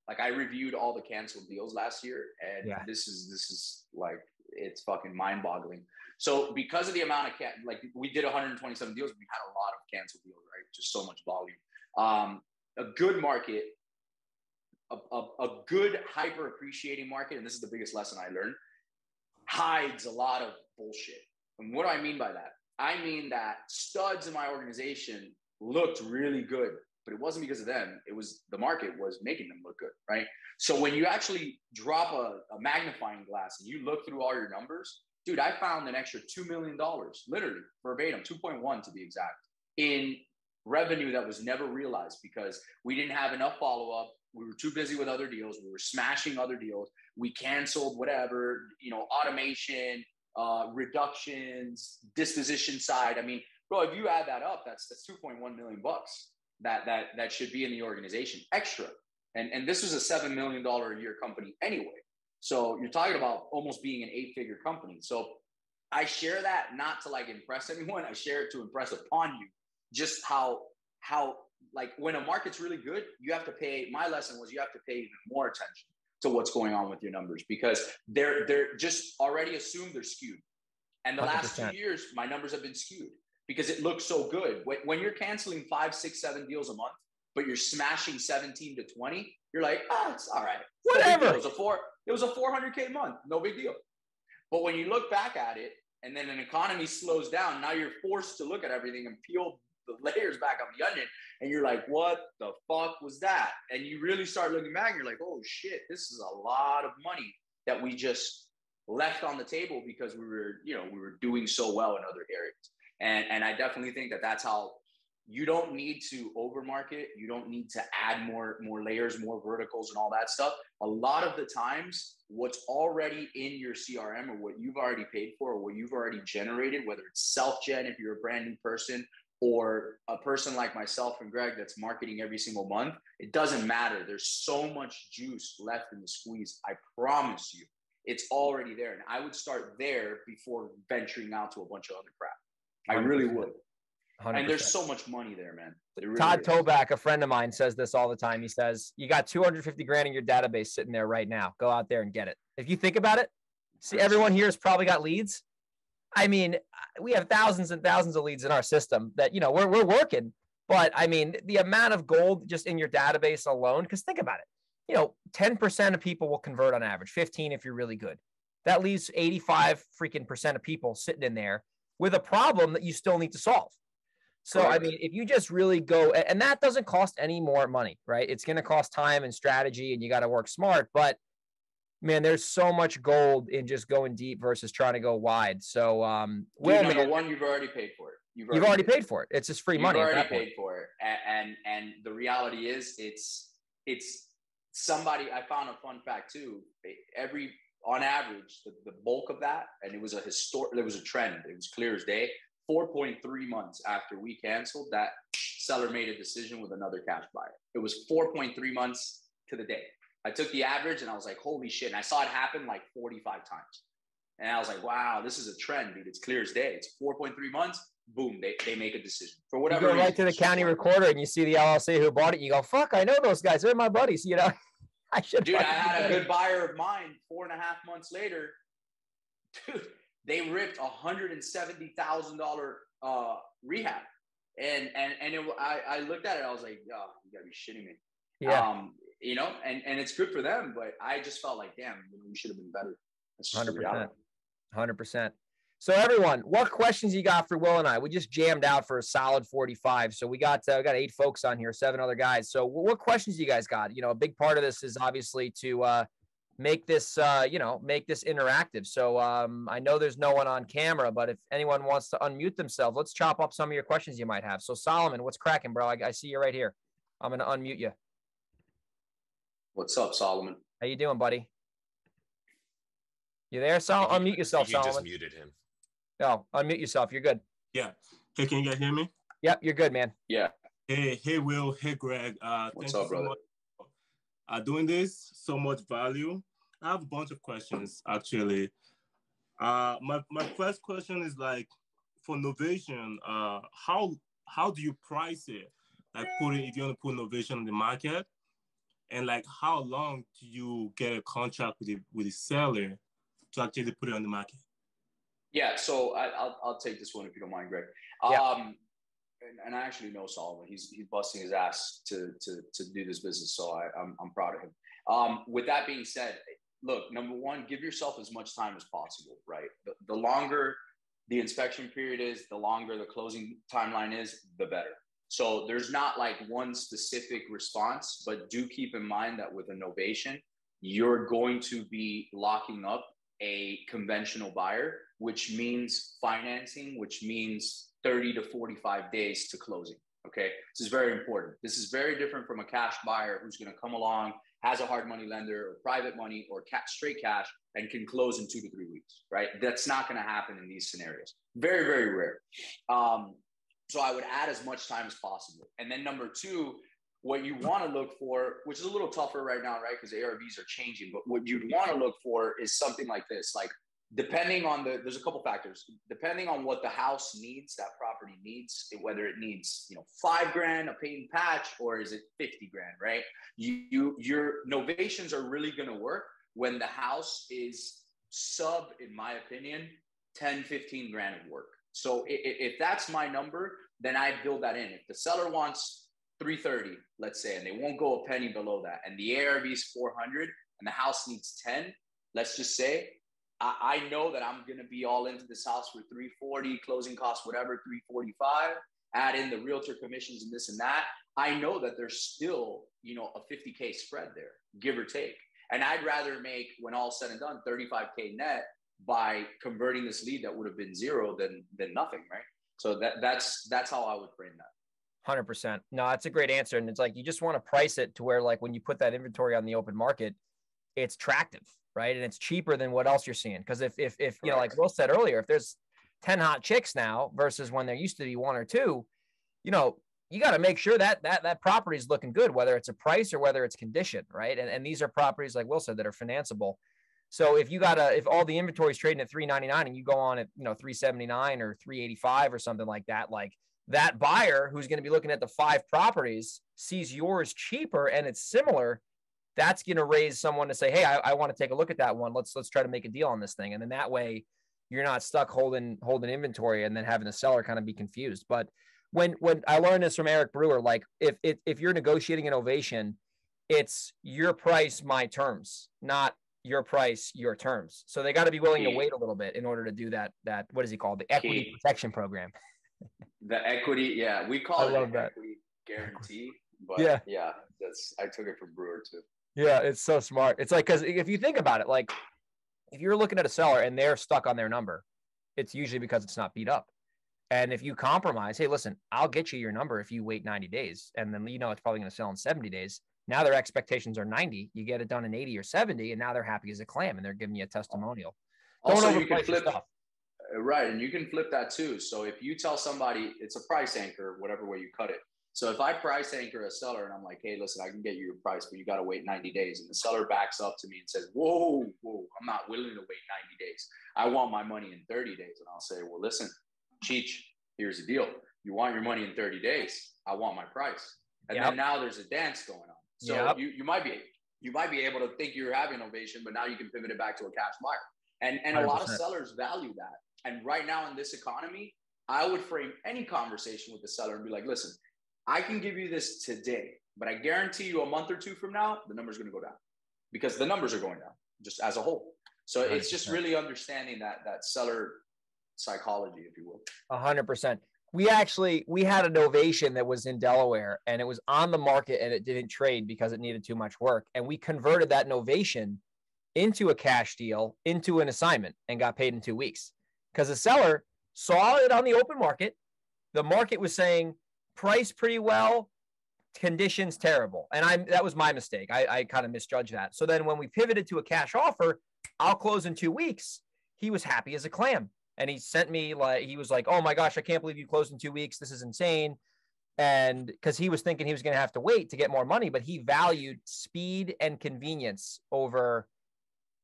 Like I reviewed all the canceled deals last year, and this is like, it's fucking mind boggling. So because of the amount of like we did 127 deals, we had a lot of canceled deals, right? Just so much volume. A good market, a good hyper appreciating market, and this is the biggest lesson I learned, hides a lot of bullshit. And what do I mean by that? I mean that studs in my organization looked really good, but it wasn't because of them. It was the market was making them look good, right? So when you actually drop a magnifying glass and you look through all your numbers, dude, I found an extra $2 million, literally verbatim, 2.1 to be exact, in revenue that was never realized because we didn't have enough follow-up. We were too busy with other deals. We were smashing other deals. We canceled whatever, automation, reductions, disposition side. I mean, bro, if you add that up, that's $2.1 million that should be in the organization extra. And this was a $7 million a year company anyway. So you're talking about almost being an 8-figure company. So I share that not to like impress anyone. I share it to impress upon you just how like when a market's really good, you have to pay. My lesson was you have to pay even more attention to what's going on with your numbers because they're just already assumed they're skewed. And the 100%. Last 2 years, my numbers have been skewed because it looks so good. When you're canceling 5, 6, 7 deals a month, but you're smashing 17 to 20, you're like, it's all right. Whatever. It was a $400K month. No big deal. But when you look back at it and then an economy slows down, now you're forced to look at everything and peel the layers back of the onion. And you're like, what the fuck was that? And you really start looking back and you're like, oh shit, this is a lot of money that we just left on the table because we were doing so well in other areas. And I definitely think that that's how you don't need to overmarket. You don't need to add more layers, more verticals and all that stuff. A lot of the times what's already in your CRM or what you've already paid for or what you've already generated, whether it's self-gen if you're a brand new person or a person like myself and Greg that's marketing every single month, it doesn't matter. There's so much juice left in the squeeze. I promise you, it's already there. And I would start there before venturing out to a bunch of other crap. I 100%. Really would. 100%. And there's so much money there, man. Really Todd Toback, a friend of mine, says this all the time. He says, you got 250 grand in your database sitting there right now. Go out there and get it. If you think about it, see, everyone here has probably got leads. I mean, we have thousands and thousands of leads in our system that, we're working. But I mean, the amount of gold just in your database alone, because think about it, 10% of people will convert on average, 15 if you're really good. That leaves 85% of people sitting in there with a problem that you still need to solve. So, I mean, if you just really go, and that doesn't cost any more money, right? It's going to cost time and strategy, and you got to work smart. But man, there's so much gold in just going deep versus trying to go wide. So, Will, number one, you've already paid for it. You've already paid for it. It's just free money. You've already paid for it. And the reality is it's somebody, I found a fun fact too. On average, the bulk of that, and it was there was a trend. It was clear as day. 4.3 months after we canceled, that seller made a decision with another cash buyer. It was 4.3 months to the day. I took the average and I was like, holy shit. And I saw it happen like 45 times. And I was like, wow, this is a trend, dude. It's clear as day. It's 4.3 months. Boom, they make a decision for whatever reason. You go right reason. To the county recorder and you see the LLC who bought it. You go, fuck, I know those guys. They're my buddies. You know, I should. Dude, I had a good buyer of mine 4.5 months later. Dude, they ripped $170,000 rehab. And I looked at it. I was like, oh, you gotta be shitting me. Yeah. You know, and it's good for them, but I just felt like, damn, we should have been better. 100%. 100%. So everyone, what questions you got for Will and I? We just jammed out for a solid 45. So we got 8 folks on here, 7 other guys. So what questions you guys got? You know, a big part of this is obviously to make this, make this interactive. So I know there's no one on camera, but if anyone wants to unmute themselves, let's chop up some of your questions you might have. So Solomon, what's cracking, bro? I see you right here. I'm going to unmute you. What's up, Solomon? How you doing, buddy? You there, Sol? Unmute yourself, Solomon. You just muted him. No, unmute yourself. You're good. Yeah. Hey, can you guys hear me? Yep, you're good, man. Yeah. Hey, Will. Hey, Greg. What's up, brother? So much, doing this, so much value. I have a bunch of questions, actually. My first question is like, for Novation, how do you price it? Like if you want to put Novation on the market, and like how long do you get a contract with the seller to actually put it on the market? Yeah, so I'll take this one if you don't mind, Greg. Yeah. And I actually know Solomon. He's busting his ass to do this business, so I'm proud of him. With that being said, look, number one, give yourself as much time as possible, right? The longer the inspection period is, the longer the closing timeline is, the better. So there's not like one specific response, but do keep in mind that with a novation, you're going to be locking up a conventional buyer, which means financing, which means 30 to 45 days to closing. Okay. This is very important. This is very different from a cash buyer who's going to come along, has a hard money lender or private money or straight cash and can close in 2 to 3 weeks, right? That's not going to happen in these scenarios. Very, very rare. So I would add as much time as possible. And then number two, what you want to look for, which is a little tougher right now, right? Because ARVs are changing, but what you'd want to look for is something like this. Like depending on there's a couple factors, depending on what the house needs, that property needs, whether it needs, $5,000, a paint and patch, or is it 50 grand, right? Your novations are really going to work when the house is in my opinion, 10, 15 grand of work. So if that's my number, then I build that in. If the seller wants 330, let's say, and they won't go a penny below that, and the ARV is 400 and the house needs 10, let's just say, I know that I'm going to be all into this house for 340, closing costs, whatever, 345, add in the realtor commissions and this and that. I know that there's still, a 50K spread there, give or take. And I'd rather make, when all said and done, 35K net by converting this lead that would have been zero than nothing, right? So that's how I would frame that. 100%. No, that's a great answer. And it's like, you just want to price it to where, like, when you put that inventory on the open market, it's attractive, right? And it's cheaper than what else you're seeing. Because if like Will said earlier, if there's 10 hot chicks now versus when there used to be 1 or 2, you got to make sure that property is looking good, whether it's a price or whether it's condition, right? And these are properties, like Will said, that are financeable. So if all the inventory is trading at $399 and you go on at, $379 or $385 or something like that, like that buyer who's going to be looking at the 5 properties sees yours cheaper and it's similar, that's going to raise someone to say, hey, I want to take a look at that one. Let's try to make a deal on this thing. And then that way you're not stuck holding inventory and then having the seller kind of be confused. But when I learned this from Eric Brewer, like if you're negotiating an ovation, it's your price, my terms, not your price, your terms. So they got to be willing to wait a little bit in order to do that. What is he called? The equity protection program. The equity, yeah, we call it an equity guarantee, but yeah, I took it from Brewer too. Yeah, it's so smart. It's like, because if you think about it, like if you're looking at a seller and they're stuck on their number, it's usually because it's not beat up. And if you compromise, hey, listen, I'll get you your number if you wait 90 days. And then, it's probably going to sell in 70 days. Now their expectations are 90. You get it done in 80 or 70, and now they're happy as a clam, and they're giving you a testimonial. Also, you can flip stuff. Right. And you can flip that too. So if you tell somebody it's a price anchor, whatever way you cut it. So if I price anchor a seller and I'm like, hey, listen, I can get you your price, but you got to wait 90 days. And the seller backs up to me and says, whoa, I'm not willing to wait 90 days. I want my money in 30 days. And I'll say, well, listen, Cheech, here's the deal. You want your money in 30 days. I want my price. And then now there's a dance going on. So you might be able to think you're having ovation, but now you can pivot it back to a cash buyer. And a lot of sellers value that. And right now in this economy, I would frame any conversation with the seller and be like, listen, I can give you this today, but I guarantee you a month or two from now, the number's going to go down because the numbers are going down just as a whole. So 100%. It's just really understanding that seller psychology, if you will. 100%. We had a novation that was in Delaware, and it was on the market, and it didn't trade because it needed too much work. And we converted that novation into a cash deal, into an assignment, and got paid in 2 weeks because the seller saw it on the open market. The market was saying price pretty well, conditions terrible. And that was my mistake. I kind of misjudged that. So then when we pivoted to a cash offer, I'll close in 2 weeks. He was happy as a clam. And he sent me he was like, oh my gosh, I can't believe you closed in 2 weeks. This is insane. And because he was thinking he was going to have to wait to get more money, but he valued speed and convenience over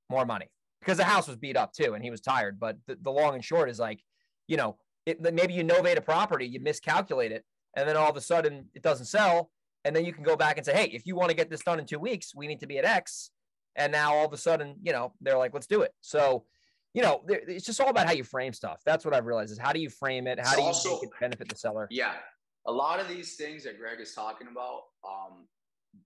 more money because the house was beat up too. And he was tired. But the long and short is like, maybe you novate a property, you miscalculate it. And then all of a sudden it doesn't sell. And then you can go back and say, hey, if you want to get this done in 2 weeks, we need to be at X. And now all of a sudden, they're like, let's do it. So, it's just all about how you frame stuff. That's what I've realized is how do you frame it? How do you make it benefit the seller? Yeah. A lot of these things that Greg is talking about,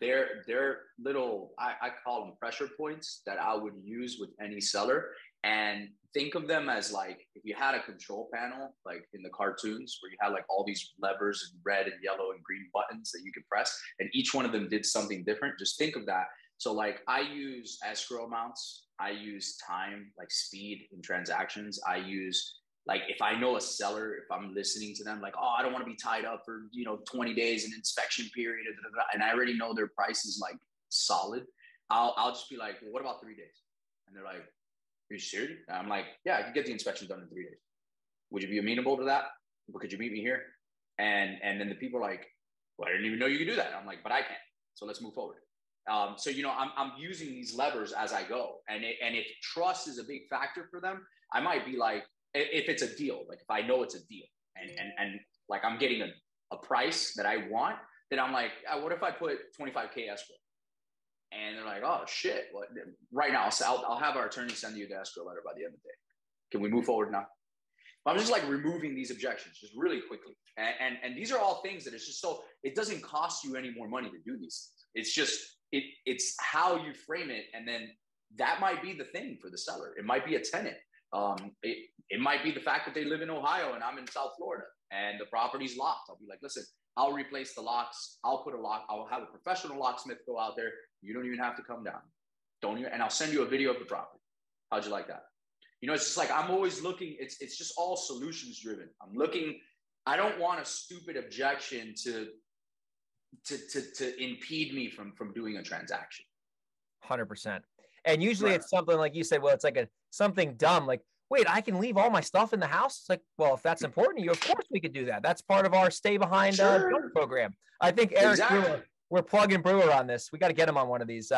they're little, I call them pressure points that I would use with any seller. And think of them as like, if you had a control panel, like in the cartoons where you had like all these levers and red and yellow and green buttons that you could press, and each one of them did something different. Just think of that. So like I use escrow amounts. I use time, like speed in transactions. I use like, if I know a seller, if I'm listening to them, like, oh, I don't want to be tied up for, 20 days in inspection period. And I already know their price is like solid. I'll just be like, well, what about 3 days? And they're like, are you serious? And I'm like, yeah, I can get the inspection done in 3 days. Would you be amenable to that? But could you meet me here? And then the people are like, well, I didn't even know you could do that. I'm like, but I can. So let's move forward. So, I'm using these levers as I go. And if trust is a big factor for them, I might be like, if it's a deal, like if I know it's a deal and like I'm getting a price that I want, then I'm like, what if I put 25K escrow? And they're like, oh shit. Well, right now I'll have our attorney send you the escrow letter by the end of the day. Can we move forward now? I'm just like removing these objections just really quickly. And these are all things that it's just so, it doesn't cost you any more money to do these things. It's just, it's how you frame it. And then that might be the thing for the seller. It might be a tenant. It might be the fact that they live in Ohio and I'm in South Florida and the property's locked. I'll be like, listen, I'll replace the locks. I'll put a lock. I'll have a professional locksmith go out there. You don't even have to come down. And I'll send you a video of the property. How'd you like that? It's just like, I'm always looking, it's just all solutions driven. I'm looking, I don't want a stupid objection to impede me from doing a transaction. 100%. And usually it's something like you said, well, it's like something dumb. Like, wait, I can leave all my stuff in the house. It's like, well, if that's important to you, of course we could do that. That's part of our stay behind program. I think Eric Brewer, we're plugging Brewer on this. We got to get him on one of these.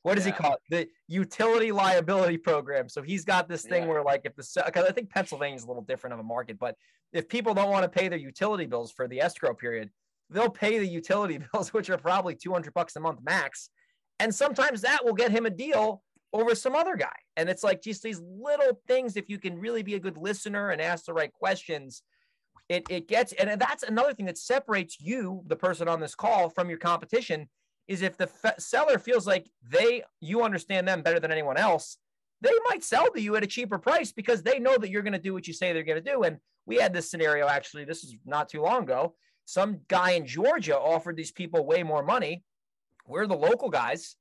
What does he call it? The utility liability program. So he's got this thing where like because I think Pennsylvania is a little different of a market, but if people don't want to pay their utility bills for the escrow period, they'll pay the utility bills, which are probably $200 a month max. And sometimes that will get him a deal over some other guy. And it's like just these little things, if you can really be a good listener and ask the right questions, it gets, and that's another thing that separates you, the person on this call, from your competition, is if the seller feels like you understand them better than anyone else, they might sell to you at a cheaper price because they know that you're going to do what you say they're going to do. And we had this scenario, actually, this is not too long ago. Some guy in Georgia offered these people way more money. We're the local guys.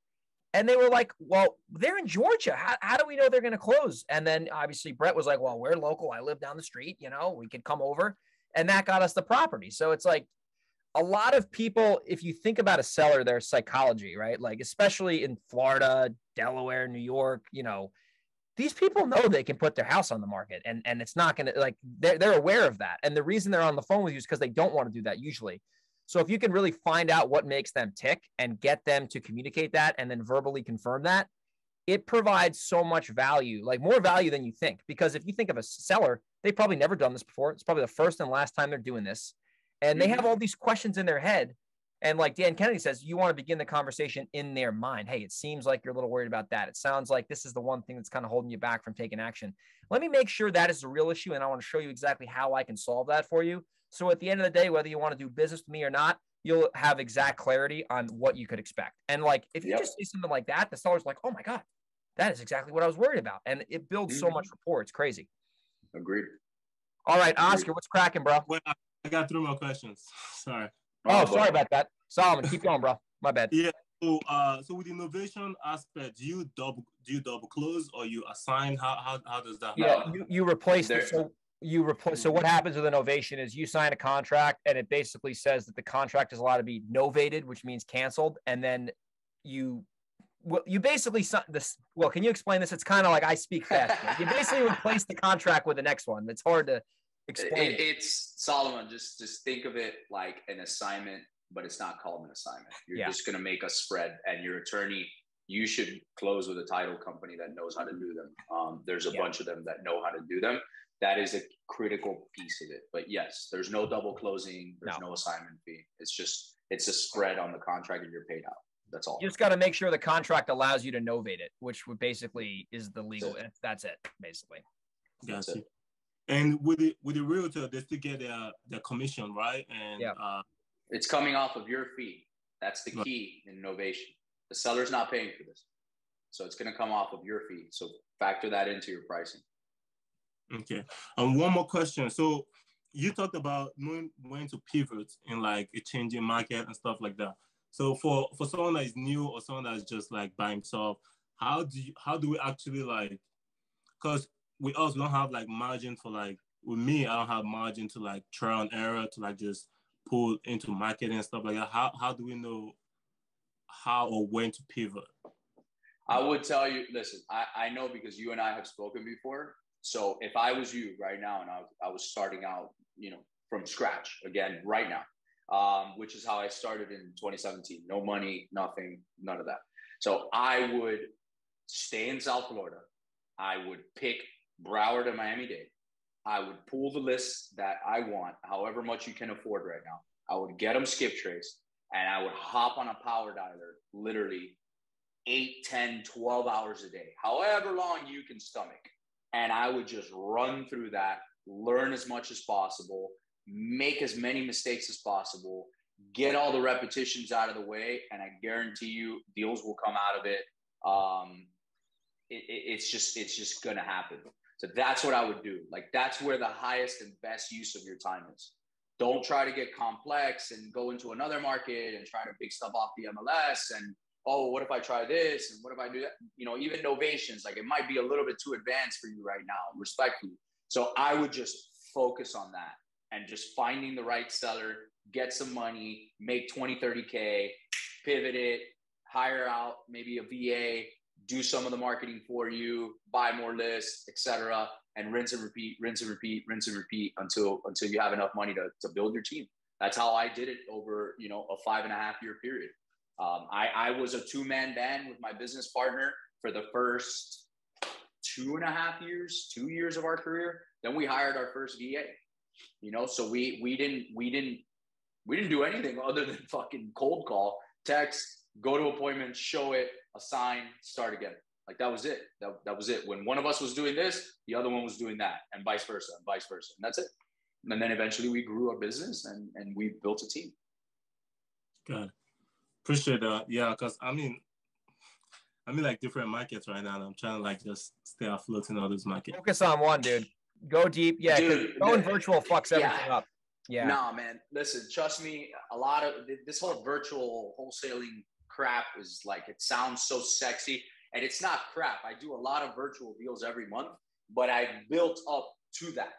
And they were like, well, they're in Georgia. How do we know they're going to close? And then obviously Brett was like, well, we're local. I live down the street. You know, we could come over. And that got us the property. So it's like a lot of people, if you think about a seller, their psychology, right? Like, especially in Florida, Delaware, New York, you know, these people know they can put their house on the market and it's not going to, like, they're aware of that. And the reason they're on the phone with you is because they don't want to do that usually. So if you can really find out what makes them tick and get them to communicate that and then verbally confirm that, it provides so much value, like more value than you think. Because if you think of a seller, they've probably never done this before. It's probably the first and last time they're doing this. And they have all these questions in their head. And like Dan Kennedy says, you want to begin the conversation in their mind. Hey, it seems like you're a little worried about that. It sounds like this is the one thing that's kind of holding you back from taking action. Let me make sure that is the real issue. And I want to show you exactly how I can solve that for you. So at the end of the day, whether you want to do business with me or not, you'll have exact clarity on what you could expect. And like, if you just say something like that, the seller's like, oh my God, that is exactly what I was worried about. And it builds so much rapport. It's crazy. Agreed. All right, Oscar, what's cracking, bro? Well, I got 3 more questions. Sorry. Oh, sorry about that. Solomon, keep going, bro. My bad. Yeah. So with the innovation aspect, do you double close or you assign? How does that happen? Yeah, you replace it. So what happens with a novation is you sign a contract and it basically says that the contract is allowed to be novated, which means canceled. And then you basically this. Well, can you explain this? It's kind of like I speak fast. You basically replace the contract with the next one. It's hard to explain. It's Solomon. Just think of it like an assignment, but it's not called an assignment. You're just going to make a spread, and your attorney, you should close with a title company that knows how to do them. There's a bunch of them that know how to do them. That is a critical piece of it. But yes, there's no double closing. There's no assignment fee. It's a spread on the contract and you're paid out. That's all. You just got to make sure the contract allows you to novate it, which basically is the legal. That's it, basically. Gotcha. And with the realtor, they still get their commission, right? And it's coming off of your fee. That's the key in novation. The seller's not paying for this, so it's going to come off of your fee. So factor that into your pricing. Okay. And one more question. So you talked about knowing when to pivot in like a changing market and stuff like that. So for someone that is new or someone that's just like by himself, how do we actually like, because we also don't have like margin for like, with me, I don't have margin to like trial and error to like just pull into marketing and stuff like that. How do we know how or when to pivot? I would tell you, listen, I know because you and I have spoken before. So if I was you right now and I was starting out, from scratch again right now, which is how I started in 2017. No money, nothing, none of that. So I would stay in South Florida. I would pick Broward and Miami-Dade. I would pull the list that I want, however much you can afford right now. I would get them skip traced and I would hop on a power dialer literally 8, 10, 12 hours a day, however long you can stomach. And I would just run through that, learn as much as possible, make as many mistakes as possible, get all the repetitions out of the way, and I guarantee you deals will come out of it. It's just going to happen. So that's what I would do. Like, that's where the highest and best use of your time is. Don't try to get complex and go into another market and try to pick stuff off the MLS and, oh, what if I try this? And what if I do that? Even novations, like it might be a little bit too advanced for you right now, respectfully. So I would just focus on that and just finding the right seller, get some money, make 20, 30K, pivot it, hire out maybe a VA, do some of the marketing for you, buy more lists, etc., and rinse and repeat until you have enough money to build your team. That's how I did it over, a 5.5-year period. I was a 2-man band with my business partner for the first 2.5 years, 2 years of our career. Then we hired our first VA, so we didn't do anything other than fucking cold call, text, go to appointments, show it, assign, start again. Like that was it. That was it. When one of us was doing this, the other one was doing that, and vice versa. And that's it. And then eventually we grew our business and we built a team. Good. Appreciate that. Yeah, because I'm in like different markets right now, and I'm trying to like just stay afloat in all those markets. Focus on one, dude. Go deep. Yeah, because going virtual fucks everything up. Yeah. Nah, man. Listen, trust me. A lot of this whole virtual wholesaling crap is like, it sounds so sexy, and it's not crap. I do a lot of virtual deals every month, but I built up to that.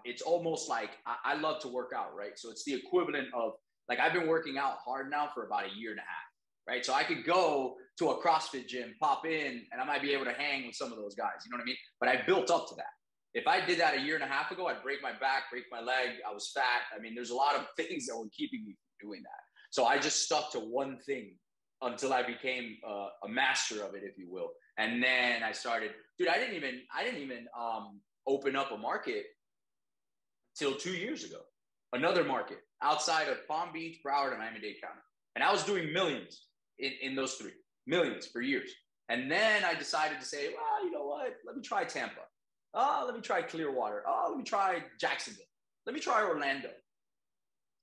It's almost like I love to work out, right? So it's the equivalent of like, I've been working out hard now for about a year and a half, right? So I could go to a CrossFit gym, pop in, and I might be able to hang with some of those guys. You know what I mean? But I built up to that. If I did that a year and a half ago, I'd break my back, break my leg. I was fat. I mean, there's a lot of things that were keeping me from doing that. So I just stuck to one thing until I became a master of it, if you will. And then I started, dude, I didn't even open up a market till 2 years ago. Another market outside of Palm Beach, Broward, and Miami-Dade County. And I was doing millions in those three, millions for years. And then I decided to say, well, you know what? Let me try Tampa. Oh, let me try Clearwater. Oh, let me try Jacksonville. Let me try Orlando.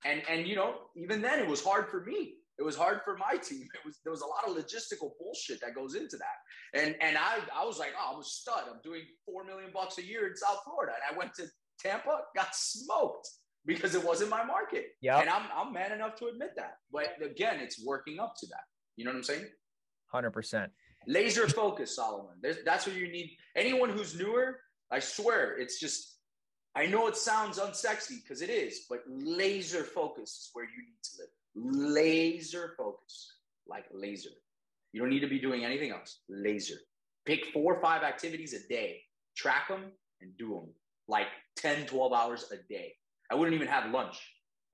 And you know, even then it was hard for me. It was hard for my team. There was a lot of logistical bullshit that goes into that. And I was like, oh, I'm a stud. I'm doing $4 million a year in South Florida. And I went to Tampa, got smoked because it wasn't my market. Yeah. And I'm man enough to admit that. But again, it's working up to that. You know what I'm saying? 100%. Laser focus, Solomon. That's what you need. Anyone who's newer, I swear, it's just, I know it sounds unsexy because it is, but laser focus is where you need to live. Laser focus, like laser. You don't need to be doing anything else. Laser. Pick 4 or 5 activities a day, track them and do them like 10, 12 hours a day. I wouldn't even have lunch,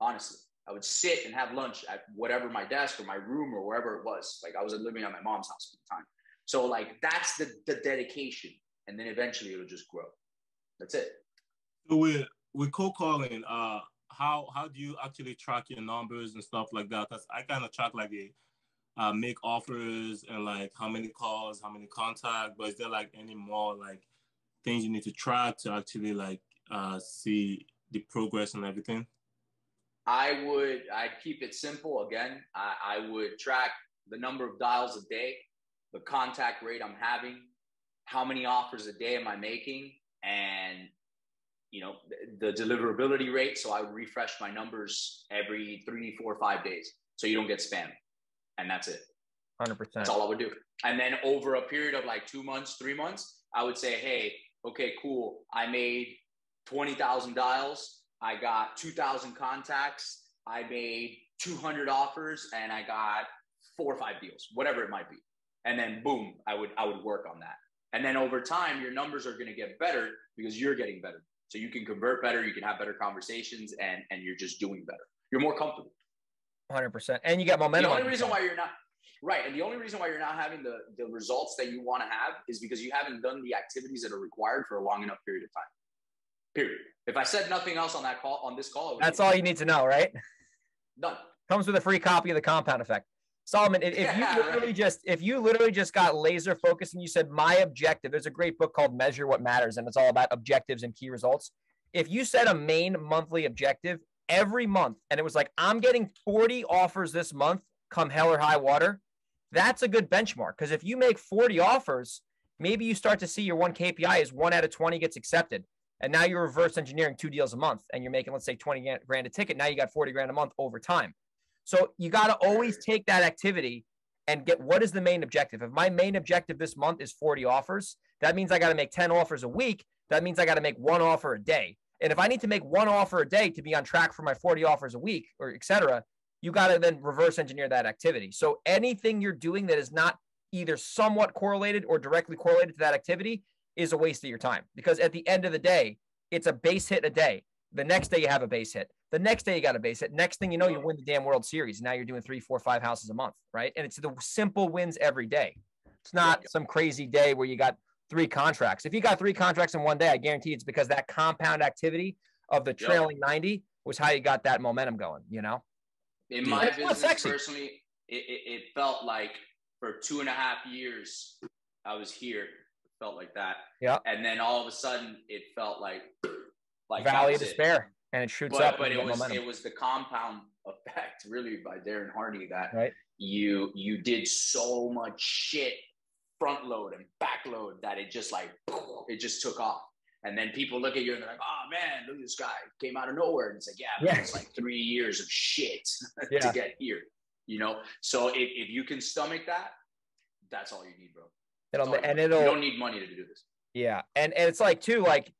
honestly. I would sit and have lunch at whatever, my desk or my room or wherever it was. Like I was living at my mom's house at the time. So like that's the dedication. And then eventually it'll just grow. That's it. So with cold calling, how do you actually track your numbers and stuff like that? Because I kind of track like make offers and like how many calls, how many contacts. But is there like any more like things you need to track to actually like see the progress and everything? I'd keep it simple. Again, I would track the number of dials a day, the contact rate I'm having, how many offers a day am I making, and you know, the deliverability rate. So I would refresh my numbers every 3, 4, 5 days so you don't get spam. And that's it. 100%. That's all I would do. And then over a period of like 2 months, 3 months, I would say, hey, okay, cool. I made 20,000 dials. I got 2,000 contacts. I made 200 offers and I got 4 or 5 deals, whatever it might be. And then boom, I would work on that. And then over time, your numbers are going to get better because you're getting better. So you can convert better, you can have better conversations, and you're just doing better. You're more comfortable. 100%. And you get momentum. The only reason why you're not right, and the only reason why you're not having the results that you want to have is because you haven't done the activities that are required for a long enough period of time. Period. If I said nothing else on this call, that's all you need to know, right? Done. Comes with a free copy of The Compound Effect. Solomon, if you literally just got laser focused and you said my objective, there's a great book called Measure What Matters, and it's all about objectives and key results. If you set a main monthly objective every month and it was like, I'm getting 40 offers this month, come hell or high water, that's a good benchmark. Because if you make 40 offers, maybe you start to see your one KPI is 1 out of 20 gets accepted. And now you're reverse engineering 2 deals a month and you're making, let's say, 20 grand a ticket. Now you got 40 grand a month over time. So you got to always take that activity and get, what is the main objective? If my main objective this month is 40 offers, that means I got to make 10 offers a week. That means I got to make 1 offer a day. And if I need to make 1 offer a day to be on track for my 40 offers a week, or et cetera, you got to then reverse engineer that activity. So anything you're doing that is not either somewhat correlated or directly correlated to that activity is a waste of your time. Because at the end of the day, it's a base hit a day. The next day you have a base hit. The next day you got a base hit. Next thing you know, you win the damn World Series. Now you're doing 3, 4, 5 houses a month, right? And it's the simple wins every day. It's not some crazy day where you got 3 contracts. If you got 3 contracts in one day, I guarantee it's because that compound activity of the trailing 90 was how you got that momentum going, you know? In my business, personally, it felt like for 2.5 years, I was here. It felt like that. Yeah. And then all of a sudden, it felt like Valley of Despair. And it shoots up. But it was the compound effect, really, by Darren Hardy that right. you did so much shit front load and back load that it just like, it just took off. And then people look at you and they're like, oh man, look at this guy, came out of nowhere. And it's like, yeah, it's like 3 years of shit to get here, you know? So if you can stomach that, that's all you need, bro. You don't need money to do this. Yeah. And it's like too, like,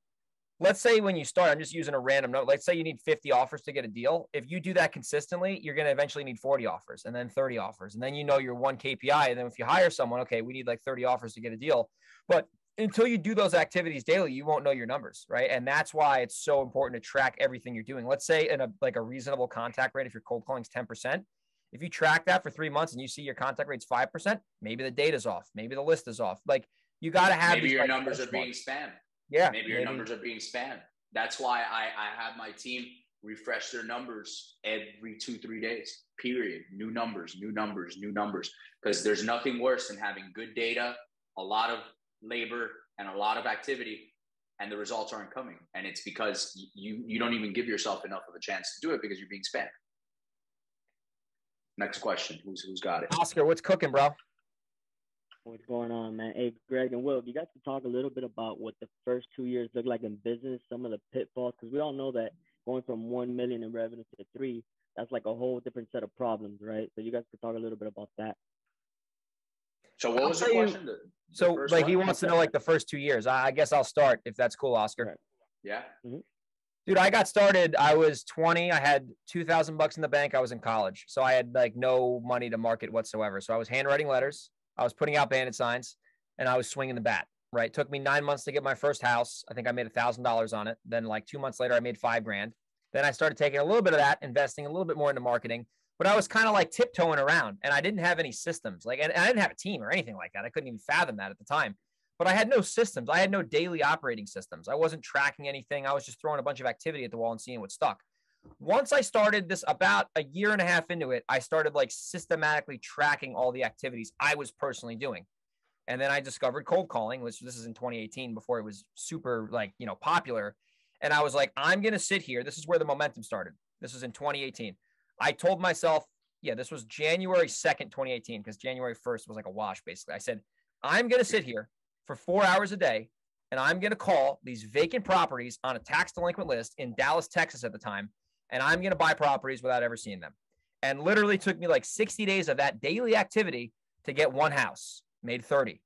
let's say when you start, I'm just using a random note. Let's say you need 50 offers to get a deal. If you do that consistently, you're going to eventually need 40 offers and then 30 offers. And then, you know, your one KPI. And then if you hire someone, okay, we need like 30 offers to get a deal. But until you do those activities daily, you won't know your numbers. Right. And that's why it's so important to track everything you're doing. Let's say in a reasonable contact rate, if your cold calling is 10%, if you track that for 3 months and you see your contact rate's 5%, maybe the data's off. Maybe the list is off. Like, you got to have maybe your numbers are being spammed. Yeah. Maybe your numbers are being spammed. That's why I have my team refresh their numbers every 2-3 days, period. New numbers. Because there's nothing worse than having good data, a lot of labor, and a lot of activity, and the results aren't coming. And it's because you don't even give yourself enough of a chance to do it because you're being spammed. Next question. Who's got it? Oscar, what's cooking, bro? What's going on, man? Hey, Greg and Will, you guys can talk a little bit about what the first 2 years look like in business, some of the pitfalls, because we all know that going from 1 million in revenue to 3, that's like a whole different set of problems, right? So you guys can talk a little bit about that. So what was the question? He wants to know like the first 2 years. I guess I'll start if that's cool, Oscar. Right. Yeah. Mm-hmm. Dude, I got started. I was 20. I had $2,000 in the bank. I was in college. So I had like no money to market whatsoever. So I was handwriting letters. I was putting out bandit signs, and I was swinging the bat, right? It took me 9 months to get my first house. I think I made $1,000 on it. Then like 2 months later, I made $5,000. Then I started taking a little bit of that, investing a little bit more into marketing, but I was kind of like tiptoeing around, and I didn't have any systems. And I didn't have a team or anything like that. I couldn't even fathom that at the time, but I had no systems. I had no daily operating systems. I wasn't tracking anything. I was just throwing a bunch of activity at the wall and seeing what stuck. Once I started this, about a year and a half into it, I started like systematically tracking all the activities I was personally doing. And then I discovered cold calling, which this is in 2018 before it was super popular. And I was like, I'm going to sit here. This is where the momentum started. This was in 2018. I told myself, this was January 2nd, 2018, because January 1st was like a wash, basically. I said, I'm going to sit here for 4 hours a day, and I'm going to call these vacant properties on a tax delinquent list in Dallas, Texas at the time. And I'm going to buy properties without ever seeing them. And literally took me like 60 days of that daily activity to get one house, made 30.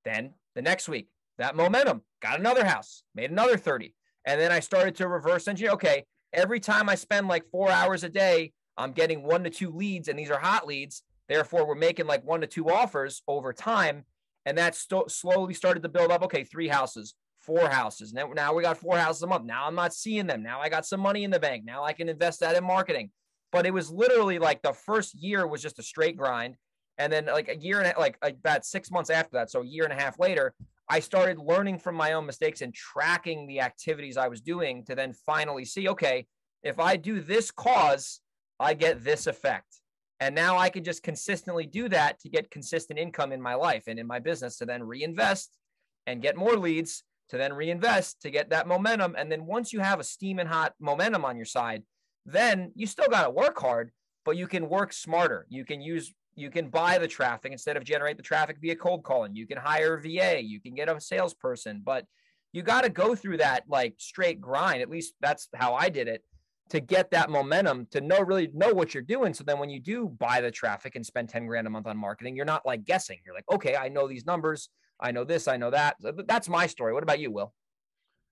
Then the next week, that momentum, got another house, made another 30. And then I started to reverse engineer. Okay, every time I spend like 4 hours a day, I'm getting 1 to 2 leads, and these are hot leads. Therefore, we're making like 1 to 2 offers over time. And that slowly started to build up. Okay, 3 houses. 4 houses. Now we got 4 houses a month. Now I'm not seeing them. Now I got some money in the bank. Now I can invest that in marketing. But it was literally like the first year was just a straight grind. And then like a year and like about 6 months after that, so a year and a half later, I started learning from my own mistakes and tracking the activities I was doing to then finally see, okay, if I do this cause, I get this effect. And now I can just consistently do that to get consistent income in my life and in my business to then reinvest and get more leads, to then reinvest to get that momentum. And then once you have a steaming hot momentum on your side, then you still got to work hard, but you can work smarter. You can buy the traffic instead of generate the traffic via cold calling. You can hire a VA, you can get a salesperson, but you got to go through that like straight grind. At least that's how I did it, to get that momentum, to really know what you're doing. So then when you do buy the traffic and spend 10 grand a month on marketing, you're not like guessing. You're like, okay, I know these numbers. I know this, I know that. That's my story. What about you, Will?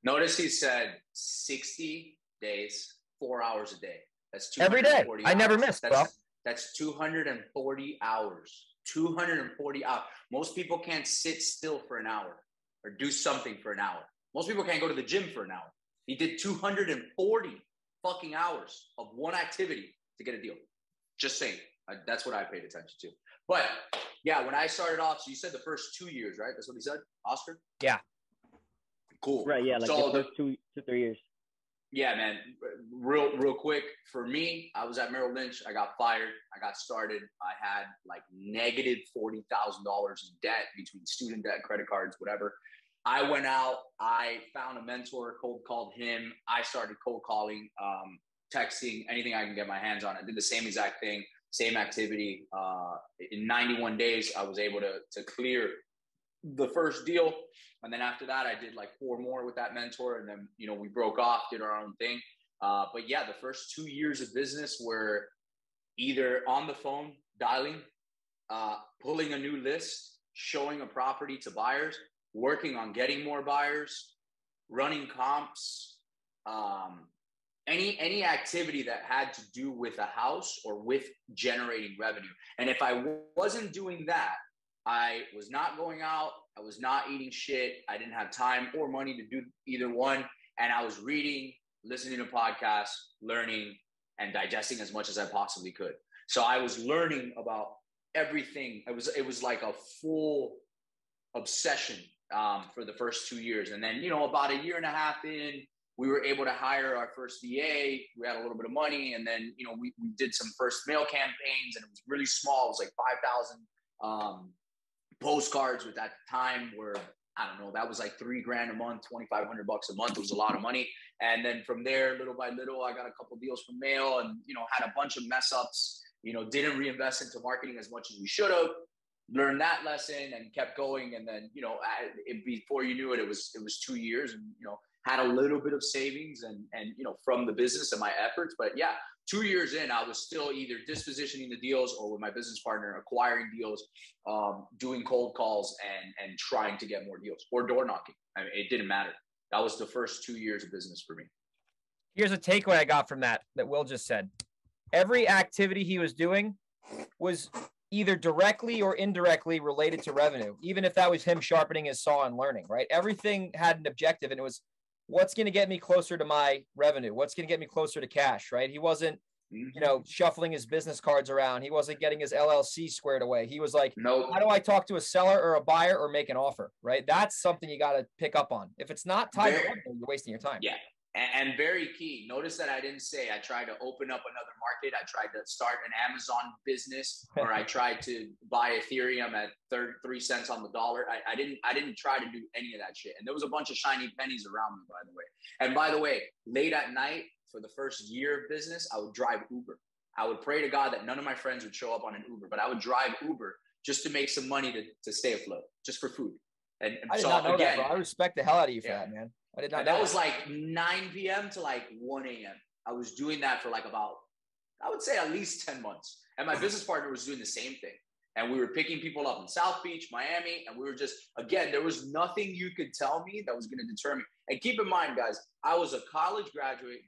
Notice he said 60 days, 4 hours a day. That's every day. Hours. I never missed, bro. That's 240 hours. 240 hours. Most people can't sit still for an hour or do something for an hour. Most people can't go to the gym for an hour. He did 240 fucking hours of one activity to get a deal. Just saying. That's what I paid attention to. But yeah, when I started off, so you said the first 2 years, right? That's what he said, Oscar? Yeah. Cool. Right, yeah, like so the first 2 to 3 years. Yeah, man. Real quick. For me, I was at Merrill Lynch. I got fired. I got started. I had like negative $40,000 in debt between student debt, credit cards, whatever. I went out. I found a mentor, cold called him. I started cold calling, texting, anything I can get my hands on. I did the same exact thing, same activity. In 91 days, I was able to clear the first deal. And then after that, I did like 4 more with that mentor. And then, you know, we broke off, did our own thing. But yeah, the first 2 years of business were either on the phone, dialing, pulling a new list, showing a property to buyers, working on getting more buyers, running comps, any activity that had to do with a house or with generating revenue. And if I wasn't doing that, I was not going out. I was not eating shit. I didn't have time or money to do either one. And I was reading, listening to podcasts, learning, and digesting as much as I possibly could. So I was learning about everything. It was like a full obsession for the first 2 years. And then, you know, about a year and a half in, we were able to hire our first VA. We had a little bit of money. And then, you know, we did some first mail campaigns, and it was really small. It was like 5,000 postcards with that time where, I don't know, that was like $3,000 a month, $2,500 a month. It was a lot of money. And then from there, little by little, I got a couple deals from mail and, you know, had a bunch of mess ups, you know, didn't reinvest into marketing as much as we should have. Learned that lesson and kept going. And then, you know, before you knew it, it was 2 years, and, you know, had a little bit of savings and, you know, from the business and my efforts. But yeah, 2 years in, I was still either dispositioning the deals or with my business partner, acquiring deals, doing cold calls and trying to get more deals or door knocking. I mean, it didn't matter. That was the first 2 years of business for me. Here's a takeaway I got from that Will just said. Every activity he was doing was either directly or indirectly related to revenue, even if that was him sharpening his saw and learning, right? Everything had an objective, and it was, what's going to get me closer to my revenue? What's going to get me closer to cash, right? He wasn't, you know, shuffling his business cards around. He wasn't getting his LLC squared away. He was like, nope. How do I talk to a seller or a buyer or make an offer, right? That's something you got to pick up on. If it's not tied to revenue, you're wasting your time. Yeah. And very key. Notice that I didn't say I tried to open up another market. I tried to start an Amazon business, or I tried to buy Ethereum at 3 cents on the dollar. I didn't try to do any of that shit. And there was a bunch of shiny pennies around me, by the way. And by the way, late at night for the first year of business, I would drive Uber. I would pray to God that none of my friends would show up on an Uber, but I would drive Uber just to make some money to stay afloat, just for food. And I did not know that, bro. I respect the hell out of you for that, man. I did not know that. Was like 9 p.m. to like 1 a.m. I was doing that for like about, I would say, at least 10 months. And my business partner was doing the same thing. And we were picking people up in South Beach, Miami. And we were just, again, there was nothing you could tell me that was going to deter me. And keep in mind, guys, I was a college graduate,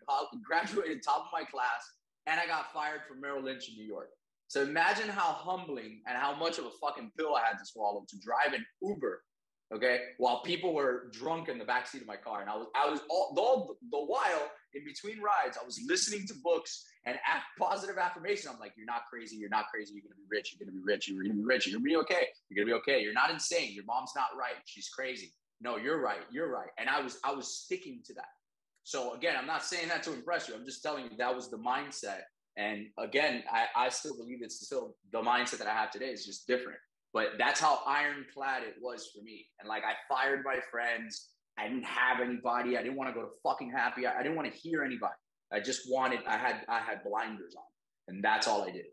graduated top of my class, and I got fired from Merrill Lynch in New York. So imagine how humbling and how much of a fucking pill I had to swallow to drive an Uber, okay, while people were drunk in the backseat of my car. And I was all the while in between rides, I was listening to books and positive affirmation. I'm like, you're not crazy. You're not crazy. You're going to be rich. You're going to be rich. You're going to be rich. You're going to be okay. You're going to be okay. You're not insane. Your mom's not right. She's crazy. No, you're right. You're right. And I was sticking to that. So again, I'm not saying that to impress you. I'm just telling you that was the mindset. And again, I still believe it's still the mindset that I have today is just different. But that's how ironclad it was for me. And like, I fired my friends. I didn't have anybody. I didn't want to go to fucking happy. I didn't want to hear anybody. I just wanted, I had blinders on, and that's all I did.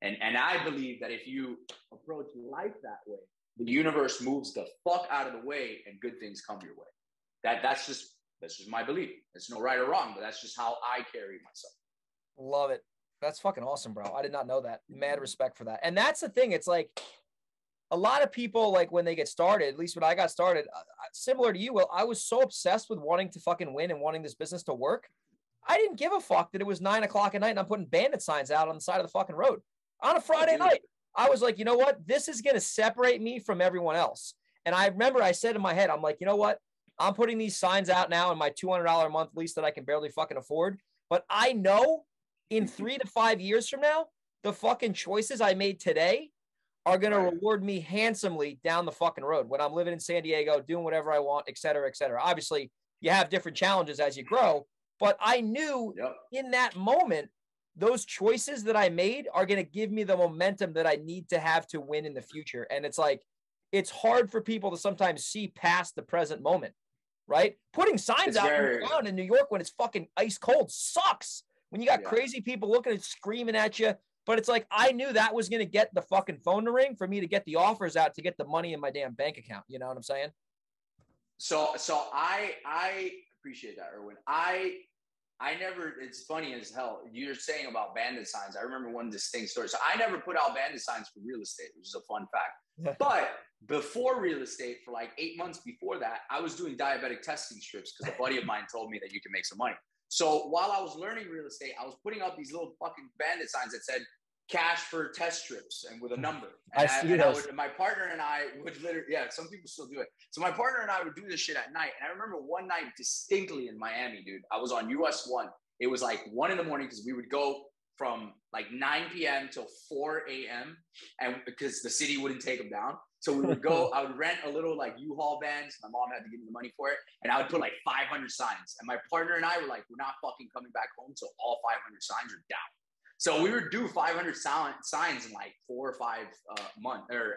And I believe that if you approach life that way, the universe moves the fuck out of the way and good things come your way. That's just my belief. It's no right or wrong, but that's just how I carry myself. Love it. That's fucking awesome, bro. I did not know that. Mad respect for that. And that's the thing. It's like, a lot of people, like when they get started, at least when I got started, similar to you, Will, I was so obsessed with wanting to fucking win and wanting this business to work. I didn't give a fuck that it was 9 o'clock at night and I'm putting bandit signs out on the side of the fucking road on a Friday night. I was like, you know what? This is going to separate me from everyone else. And I remember I said in my head, I'm like, you know what? I'm putting these signs out now in my $200 a month lease that I can barely fucking afford. But I know in 3 to 5 years from now, the fucking choices I made today are going to reward me handsomely down the fucking road when I'm living in San Diego, doing whatever I want, et cetera, et cetera. Obviously, you have different challenges as you grow, but I knew in that moment, those choices that I made are going to give me the momentum that I need to have to win in the future. And it's like, it's hard for people to sometimes see past the present moment, right? Putting signs out in New York when it's fucking ice cold sucks. When you got crazy people looking and screaming at you, But it's like, I knew that was going to get the fucking phone to ring for me to get the offers out to get the money in my damn bank account. You know what I'm saying? So I appreciate that, Erwin. I never, it's funny as hell. You're saying about bandit signs. I remember one distinct story. So I never put out bandit signs for real estate, which is a fun fact. But before real estate, for like 8 months before that, I was doing diabetic testing strips because a buddy of mine told me that you can make some money. So while I was learning real estate, I was putting out these little fucking bandit signs that said cash for test strips and with a number. And my partner and I would literally, some people still do it. So my partner and I would do this shit at night. And I remember one night distinctly in Miami, dude, I was on US 1. It was like 1 in the morning because we would go from like 9 p.m. till 4 a.m. and because the city wouldn't take them down. So we would go, I would rent a little like U-Haul van. My mom had to give me the money for it. And I would put like 500 signs. And my partner and I were like, we're not fucking coming back home till all 500 signs are down. So we would do 500 signs in like 4 or 5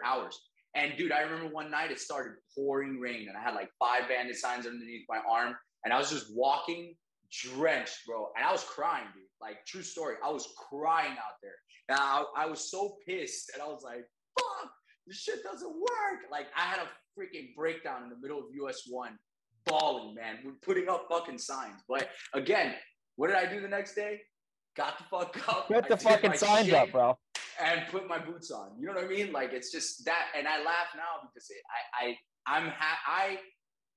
hours. And dude, I remember one night it started pouring rain and I had like 5 bandit signs underneath my arm. And I was just walking drenched, bro. And I was crying, dude. Like, true story. I was crying out there. And I was so pissed. And I was like, fuck, this shit doesn't work. Like, I had a freaking breakdown in the middle of US 1, bawling, man. We're putting up fucking signs. But again, what did I do the next day? Got the fuck up. Put the fucking signs up, bro. And put my boots on. You know what I mean? Like, it's just that. And I laugh now because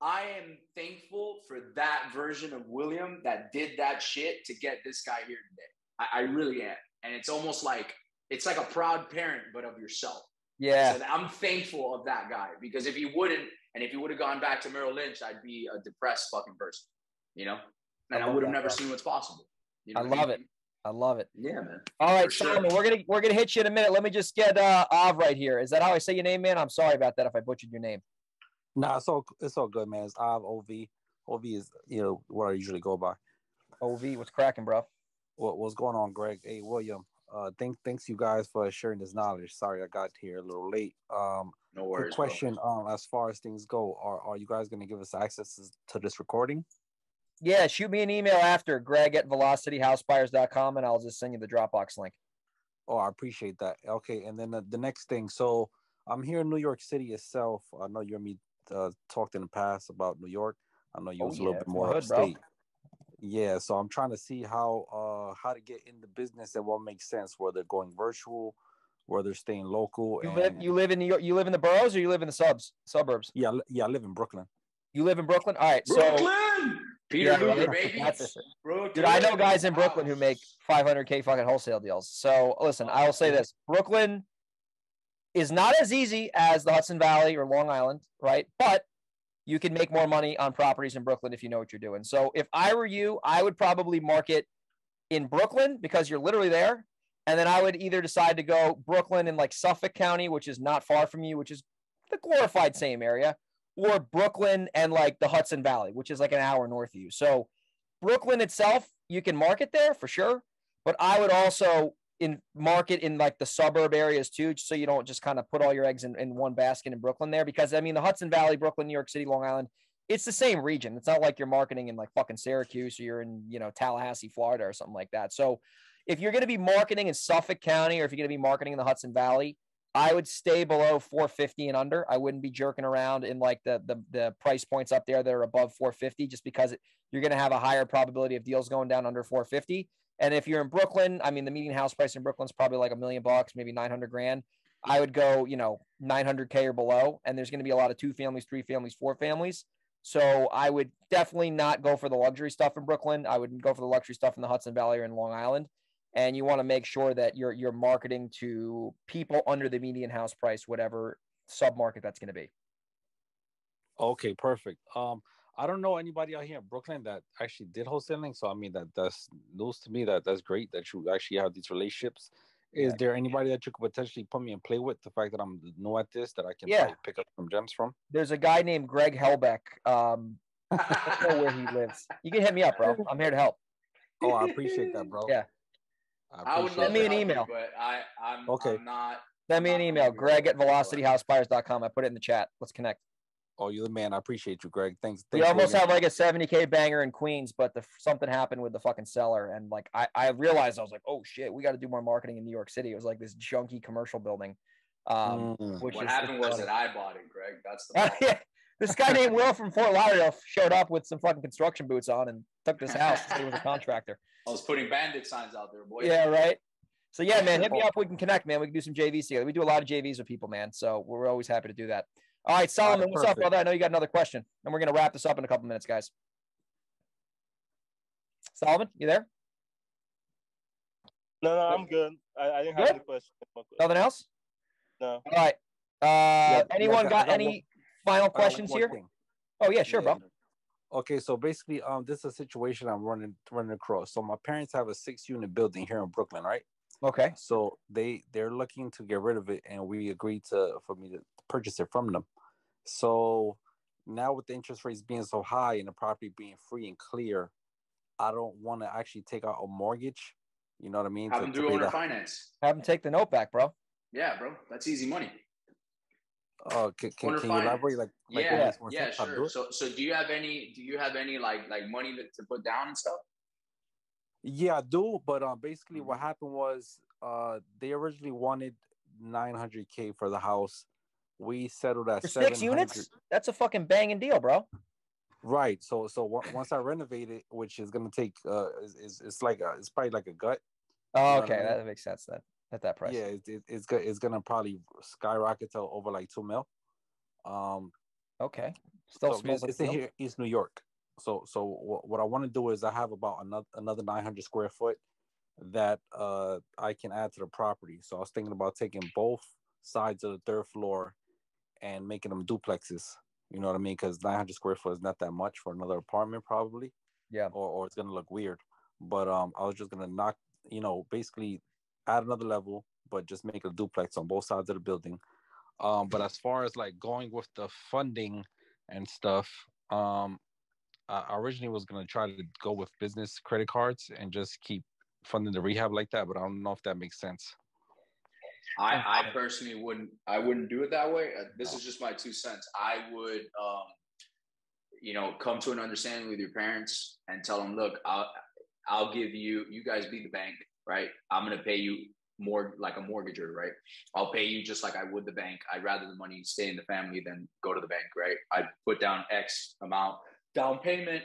I am thankful for that version of William that did that shit to get this guy here today. I really am. And it's almost like, it's like a proud parent, but of yourself. Yeah. So I'm thankful of that guy because if he wouldn't, and if he would have gone back to Merrill Lynch, I'd be a depressed fucking person, you know? And I would have never seen what's possible. You know I love it. I love it. Yeah, man. All right, Simon, we're gonna hit you in a minute. Let me just get Av right here. Is that how I say your name, man? I'm sorry about that if I butchered your name. Nah, it's all good, man. It's Av OV. OV is what I usually go by. OV, what's cracking, bro? What's going on, Greg? Hey, William. Thanks you guys for sharing this knowledge. Sorry I got here a little late. No worries. Quick question. As far as things go, are you guys gonna give us access to this recording? Yeah, shoot me an email after, greg@velocityhousebuyers.com, and I'll just send you the Dropbox link. Oh, I appreciate that. Okay, and then the next thing. So I'm here in New York City itself. I know you and me talked in the past about New York. I know you was a little bit more upstate. Bro. Yeah, so I'm trying to see how to get in the business and what makes sense, whether going virtual, whether staying local. You live in New York. You live in the boroughs, or you live in the suburbs? Yeah, I live in Brooklyn. You live in Brooklyn? All right, Brooklyn! Peter Luger, baby. Dude, I know guys in Brooklyn who make $500K fucking wholesale deals. So listen, I will say this: Brooklyn is not as easy as the Hudson Valley or Long Island, right? But you can make more money on properties in Brooklyn if you know what you're doing. So if I were you, I would probably market in Brooklyn because you're literally there. And then I would either decide to go Brooklyn in like Suffolk County, which is not far from you, which is the glorified same area, or Brooklyn and like the Hudson Valley, which is like an hour north of you. So Brooklyn itself, you can market there for sure. But I would also market in like the suburb areas too, so you don't just kind of put all your eggs in one basket in Brooklyn there. Because I mean, the Hudson Valley, Brooklyn, New York City, Long Island, it's the same region. It's not like you're marketing in like fucking Syracuse or you're in, Tallahassee, Florida or something like that. So if you're going to be marketing in Suffolk County or if you're going to be marketing in the Hudson Valley, I would stay below 450 and under. I wouldn't be jerking around in like the price points up there that are above 450, just because you're going to have a higher probability of deals going down under 450. And if you're in Brooklyn, I mean, the median house price in Brooklyn is probably like $1 million, maybe 900 grand. I would go, 900K or below. And there's going to be a lot of 2 families, 3 families, 4 families. So I would definitely not go for the luxury stuff in Brooklyn. I would go for the luxury stuff in the Hudson Valley or in Long Island. And you want to make sure that you're marketing to people under the median house price, whatever submarket that's going to be. Okay, perfect. I don't know anybody out here in Brooklyn that actually did wholesaling. So, I mean, that's news to me. That's great that you actually have these relationships. Is there anybody that you could potentially put me and play with? The fact that I'm new at this, that I can probably pick up some gems from? There's a guy named Greg Helbeck. I don't know where he lives. You can hit me up, bro. I'm here to help. Oh, I appreciate that, bro. Yeah. I would send me an email. But I'm not. Send me an email, greg@velocityhousebuyers.com. I put it in the chat. Let's connect. Oh, you're the man. I appreciate you, Greg. Thanks. We almost had like a 70K banger in Queens, but something happened with the fucking seller. And like, I realized, I was like, oh shit, we got to do more marketing in New York City. It was like this junky commercial building. What happened was that I bought it, Greg. That's the problem. Yeah. This guy named Will from Fort Lauderdale showed up with some fucking construction boots on and took this house. He was a contractor. I was putting bandit signs out there, boy. Yeah, right. So yeah, man, hit me up. We can connect, man. We can do some JVs together. We do a lot of JVs with people, man. So we're always happy to do that. All right, Solomon, what's up, brother? I know you got another question, and we're gonna wrap this up in a couple minutes, guys. Solomon, you there? No, I'm good. I didn't have any question. Nothing else? No. All right. Anyone got any final questions here? Oh yeah, sure, bro. Okay, so basically, this is a situation I'm running across. So my parents have a 6-unit building here in Brooklyn, right? Okay. So they're looking to get rid of it, and we agreed for me to purchase it from them. So now with the interest rates being so high and the property being free and clear, I don't want to actually take out a mortgage. You know what I mean? Have them do owner finance. Have them take the note back, bro. Yeah, bro. That's easy money. Oh, can you elaborate? Yeah, sure. So do you have any like money to put down and stuff? Yeah, I do. But basically what happened was they originally wanted $900K for the house. We settled at 6 units. That's a fucking banging deal, bro. Right. So once I renovate it, which is gonna take it's probably like a gut. Oh, okay, I mean? That makes sense then. At that price. Yeah, it's gonna probably skyrocket to over like $2 million. Okay. Still so smells like it's in here, East New York. So what I want to do is I have about another 900 square foot that I can add to the property. So I was thinking about taking both sides of the 3rd floor and making them duplexes. You know what I mean? Because 900 square foot is not that much for another apartment, probably. Yeah. Or it's gonna look weird. But I was just gonna knock, basically add another level, but just make a duplex on both sides of the building. But as far as like going with the funding and stuff, I originally was gonna try to go with business credit cards and just keep funding the rehab like that. But I don't know if that makes sense. I personally wouldn't do it that way. This is just my 2 cents. I would, come to an understanding with your parents and tell them, look, I'll give you guys be the bank, right? I'm going to pay you more like a mortgager, right? I'll pay you just like I would the bank. I'd rather the money stay in the family than go to the bank, right? I'd put down X amount down payment,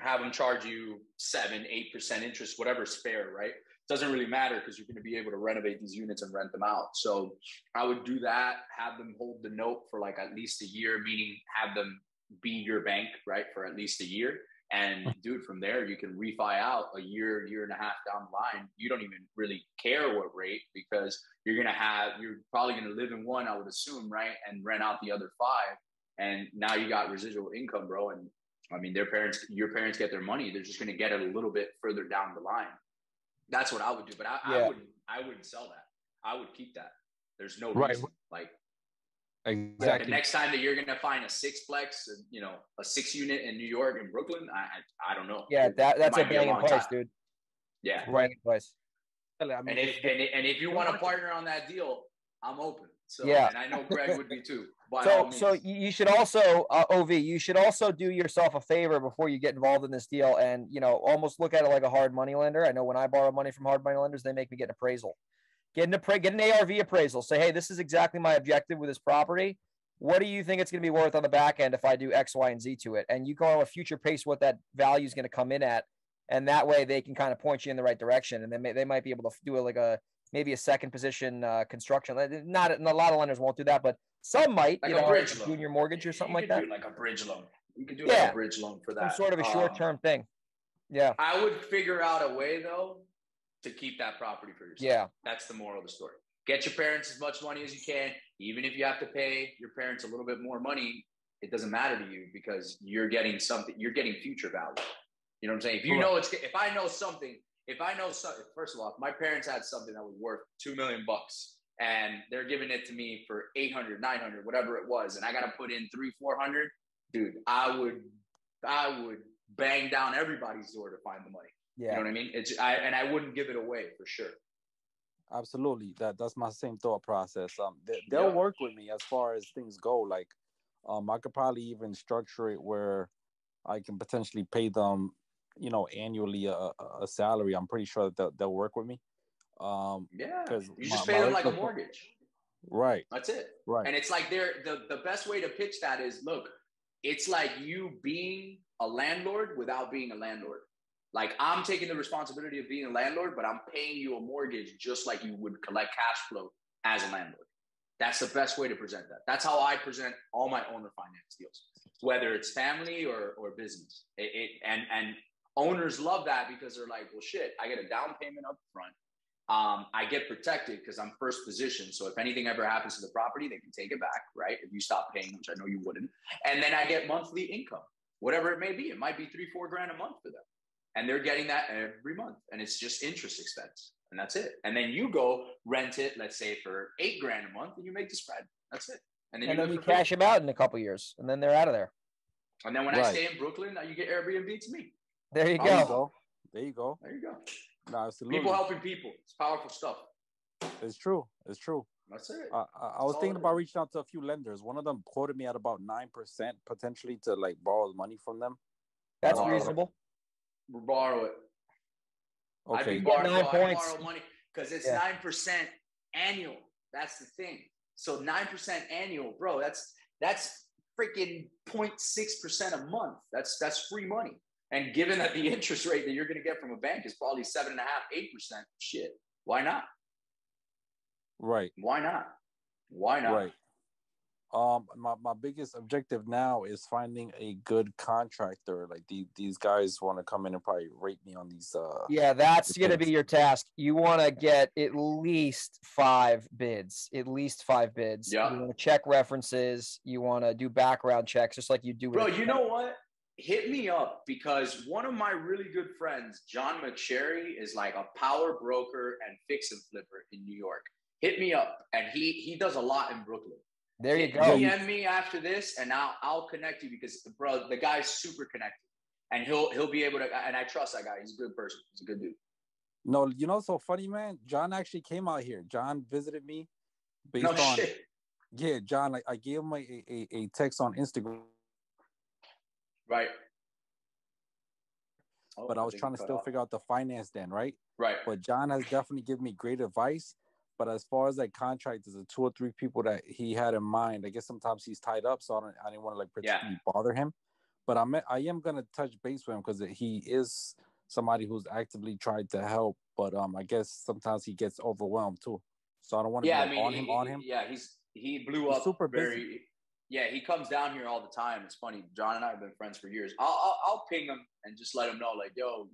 have them charge you 7-8% interest, whatever's fair, right? Doesn't really matter because you're going to be able to renovate these units and rent them out. So I would do that, have them hold the note for like at least a year, meaning have them be your bank, right, for at least a year. And dude, from there, you can refi out a year and a half down the line. You don't even really care what rate because you're probably going to live in one, I would assume, right, and rent out the other 5. And now you got residual income, bro. And I mean, your parents get their money. They're just going to get it a little bit further down the line. That's what I would do, but I wouldn't sell that. I would keep that. There's no reason. Like, exactly. The next time that you're gonna find a 6-plex, a 6-unit in New York and Brooklyn, I don't know. Yeah, that's a banging price, dude. Yeah, banging price. And if you want to partner on that deal, I'm open. So yeah, and I know Greg would be too. So you should also, OV, you should also do yourself a favor before you get involved in this deal and, almost look at it like a hard money lender. I know when I borrow money from hard money lenders, they make me get an appraisal. Get an ARV appraisal. Say, hey, this is exactly my objective with this property. What do you think it's going to be worth on the back end if I do X, Y, and Z to it? And you go on a future pace what that value is going to come in at. And that way they can kind of point you in the right direction. And then they might be able to do it maybe a second position construction. Not a lot of lenders won't do that, but some might, like a bridge loan. Junior mortgage or something like that. Do like a bridge loan. You could do like a bridge loan for that. Some sort of a short-term thing. Yeah. I would figure out a way though to keep that property for yourself. Yeah. That's the moral of the story. Get your parents as much money as you can. Even if you have to pay your parents a little bit more money, it doesn't matter to you because you're getting something. You're getting future value. You know what I'm saying? If I know something, first of all, if my parents had something that was worth $2 million and they're giving it to me for 800, 900, whatever it was, and I got to put in 300-400, dude, I would bang down everybody's door to find the money. Yeah. You know what I mean? And I wouldn't give it away for sure. Absolutely. That's my same thought process. They'll work with me as far as things go. Like, I could probably even structure it where I can potentially pay them, annually a salary. I'm pretty sure that they'll work with me. Yeah, because you just pay them like a mortgage. Right. That's it. Right. And it's like the best way to pitch that is, look, it's like you being a landlord without being a landlord. Like, I'm taking the responsibility of being a landlord, but I'm paying you a mortgage just like you would collect cash flow as a landlord. That's the best way to present that. That's how I present all my owner finance deals, whether it's family or business. And owners love that because they're like, well, shit, I get a down payment up front. I get protected because I'm first position. So if anything ever happens to the property, they can take it back, right? If you stop paying, which I know you wouldn't. And then I get monthly income, whatever it may be. It might be $3,000-4,000 a month for them. And they're getting that every month. And it's just interest expense. And that's it. And then you go rent it, let's say for $8,000 a month, and you make the spread. That's it. And then you cash them out in a couple of years, and then they're out of there. And then when I stay in Brooklyn, now you get Airbnb to me. There you go. There you go. No, absolutely. People helping people. It's powerful stuff. It's true. That's it. I was thinking about reaching out to a few lenders. One of them quoted me at about 9% potentially to like borrow money from them. That's reasonable. We'll borrow it. Okay. I borrow money because it's 9% annual. That's the thing. So 9% annual, bro. That's freaking 0.6% a month. That's free money. And given that the interest rate that you're going to get from a bank is probably 7.5%, 8%, shit, why not? Right. Why not? Right. My biggest objective now is finding a good contractor. Like these guys want to come in and probably rate me on these. Yeah, that's going to be your task. You want to get at least 5 bids. Yeah. You want to check references. You want to do background checks, just like you do. Bro, you know what? Hit me up because one of my really good friends, John McSherry, is like a power broker and fix and flipper in New York. Hit me up, and he does a lot in Brooklyn. There you go. DM me after this, and I'll connect you because, bro, the guy's super connected, and he'll be able to. And I trust that guy. He's a good person. He's a good dude. No, so funny, man. John actually came out here. John visited me. Shit. Yeah, John. I gave him a text on Instagram. Right. But I was trying to still figure out the finance then, right? Right. But John has definitely given me great advice. But as far as like contractors, the 2 or 3 people that he had in mind, I guess sometimes he's tied up, so I didn't want to like particularly bother him. But I am gonna touch base with him because he is somebody who's actively tried to help. But I guess sometimes he gets overwhelmed too. So I don't want to be on him. Yeah, he blew up super busy. Yeah, he comes down here all the time. It's funny. John and I have been friends for years. I'll ping him and just let him know, like, yo,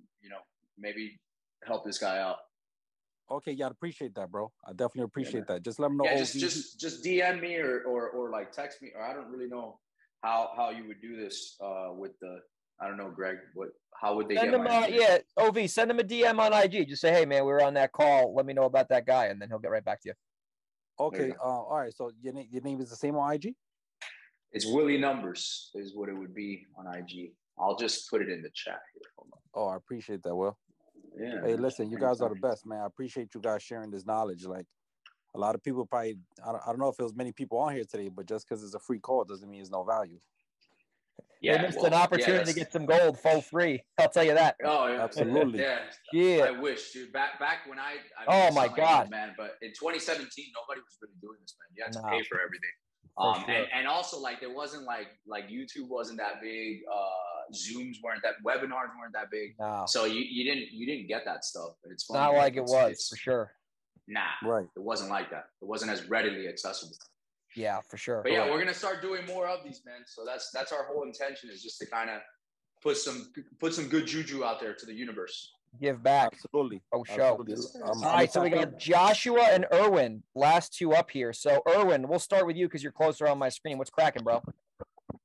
maybe help this guy out. Okay, yeah, I'd appreciate that, bro. I definitely appreciate that. Just let him know. Yeah, just DM me or like text me, or I don't really know how you would do this with the. I don't know, Greg. How would they send get him? my OV, send him a DM on IG. Just say, hey man, we were on that call. Let me know about that guy, and then he'll get right back to you. Okay. All right. So your name is the same on IG? It's Willie Numbers is what it would be on IG. I'll just put it in the chat here. Hold on. Oh, I appreciate that, Will. Yeah. Hey, listen, you guys are the best, man. I appreciate you guys sharing this knowledge. Like, a lot of people probably, I don't know if it was many people on here today, but just because it's a free call doesn't mean it's no value. Yeah, they missed an opportunity to get some gold full free. I'll tell you that. Oh, yeah. Absolutely. Yeah. I wish, dude. Back when I oh my God, man. But in 2017, nobody was really doing this, man. You had to pay for everything. Sure. And also like there wasn't like YouTube wasn't that big. Zooms weren't that. Webinars weren't that big. No. So you didn't get that stuff. It's funny, not like it was for sure. Nah, right. It wasn't like that. It wasn't as readily accessible. Yeah, for sure. But yeah, we're gonna start doing more of these, man. So that's our whole intention is just to kind of put some good juju out there to the universe. Give back. Absolutely. Oh, show. Absolutely. All right, so we got Joshua and Erwin, last 2 up here. So Erwin, we'll start with you because you're closer on my screen. What's cracking, bro?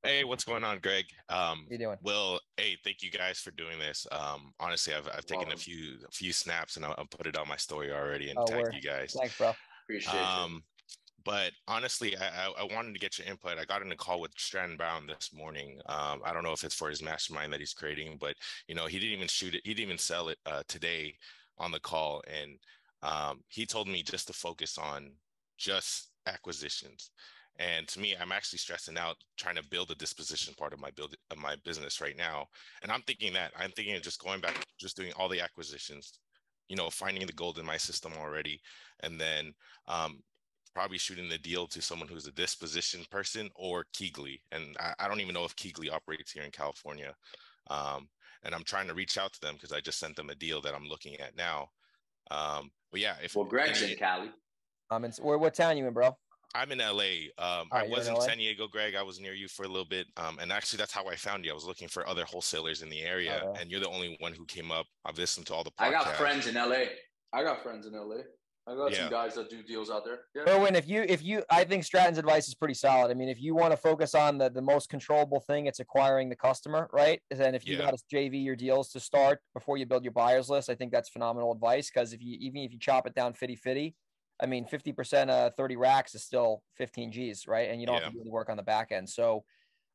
Hey, what's going on, Greg? How you doing? Will, hey, thank you guys for doing this. Honestly, I've taken a few snaps and I'll put it on my story already and tagged you guys. Thanks, bro. Appreciate it. But honestly, I wanted to get your input. I got in a call with Stratton Brown this morning. I don't know if it's for his mastermind that he's creating, but he didn't even shoot it. He didn't even sell it today on the call. And he told me just to focus on just acquisitions. And to me, I'm actually stressing out trying to build a disposition part of my business right now. And I'm thinking of just going back, just doing all the acquisitions, finding the gold in my system already, and then probably shooting the deal to someone who's a disposition person or Keegley. And I don't even know if Keegley operates here in California. And I'm trying to reach out to them because I just sent them a deal that I'm looking at now. But yeah, Greg's in Cali. What town you in, bro? I'm in LA. I was in San Diego, Greg. I was near you for a little bit. And actually, that's how I found you. I was looking for other wholesalers in the area, and you're the only one who came up. I've listened to all the podcasts. I got friends in LA. I got some guys that do deals out there. Yeah. Erwin, I think Stratton's advice is pretty solid. I mean, if you want to focus on the most controllable thing, it's acquiring the customer, right? And if you got to JV your deals to start before you build your buyers list, I think that's phenomenal advice. Because even if you chop it down 50-50, I mean, 50% of 30 racks is still 15 G's, right? And you don't have to do any work on the back end. So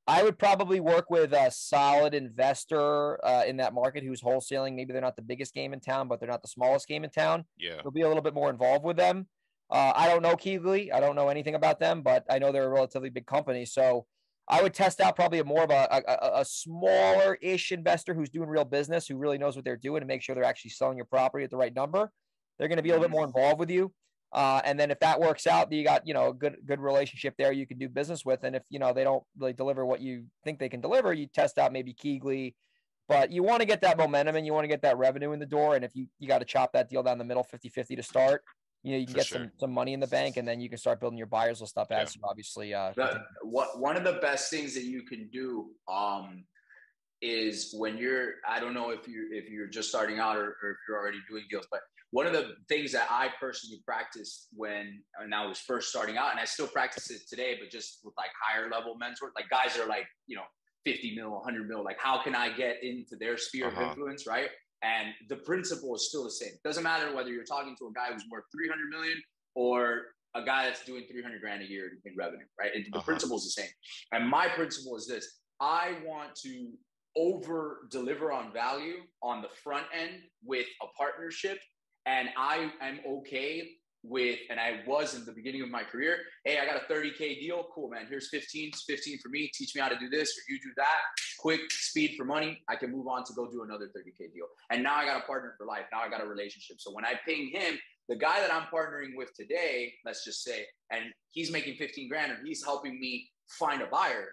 I would probably work with a solid investor in that market who's wholesaling. Maybe they're not the biggest game in town, but they're not the smallest game in town. Yeah. You'll be a little bit more involved with them. I don't know Keegley. I don't know anything about them, but I know they're a relatively big company. So I would test out probably more of a smaller-ish investor who's doing real business, who really knows what they're doing, to make sure they're actually selling your property at the right number. They're going to be a little bit more involved with you. And then if that works out, you got, a good relationship there you can do business with. And if, they don't really deliver what you think they can deliver, you test out maybe Keegley. But you want to get that momentum and you want to get that revenue in the door. And if you got to chop that deal down the middle 50-50 to start, you can get some money in the bank, and then you can start building your buyers list up as you obviously. One of the best things that you can do is when I don't know if you're just starting out or if you're already doing deals, but one of the things that I personally practiced when I was first starting out, and I still practice it today, but just with like higher level mentors, like guys that are like, 50 mil, 100 mil, like how can I get into their sphere of influence, right? And the principle is still the same. Doesn't matter whether you're talking to a guy who's worth 300 million or a guy that's doing 300 grand a year in revenue, right? The principle is the same. And my principle is this: I want to over deliver on value on the front end with a partnership. And I am okay with, and I was in the beginning of my career, hey, I got a 30K deal. Cool, man. Here's 15. It's 15 for me. Teach me how to do this, or you do that. Quick, speed for money. I can move on to go do another 30K deal. And now I got a partner for life. Now I got a relationship. So when I ping him, the guy that I'm partnering with today, let's just say, and he's making 15 grand and he's helping me find a buyer,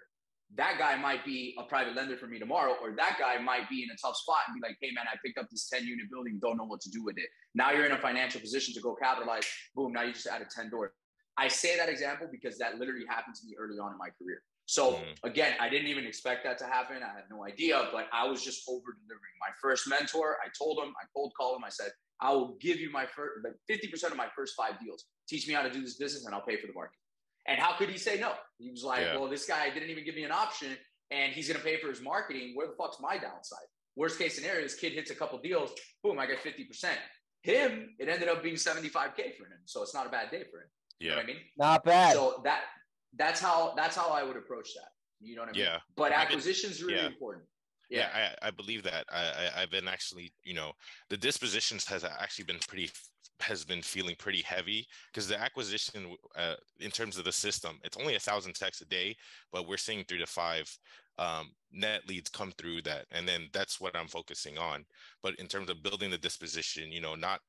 that guy might be a private lender for me tomorrow, or that guy might be in a tough spot and be like, hey man, I picked up this 10-unit building, don't know what to do with it. Now you're in a financial position to go capitalize. Boom, now you just added 10 doors. I say that example because that literally happened to me early on in my career. So again, I didn't even expect that to happen. I had no idea, but I was just over delivering. My first mentor, I told him, I cold called him, I said, I will give you my first, like 50% of my first 5 deals. Teach me how to do this business and I'll pay for the market. And how could he say no? He was like, well, this guy didn't even give me an option and he's going to pay for his marketing. Where the fuck's my downside? Worst case scenario, this kid hits a couple deals. Boom, I get 50%. Him, it ended up being 75K for him. So it's not a bad day for him. You know what I mean? Not bad. So that's how I would approach that. You know what I mean? Yeah. But acquisition is really important. Yeah, I believe that. I've been actually, the dispositions has been feeling pretty heavy because the acquisition in terms of the system, it's only 1,000 texts a day, but we're seeing 3 to 5 net leads come through that. And then that's what I'm focusing on. But in terms of building the disposition, not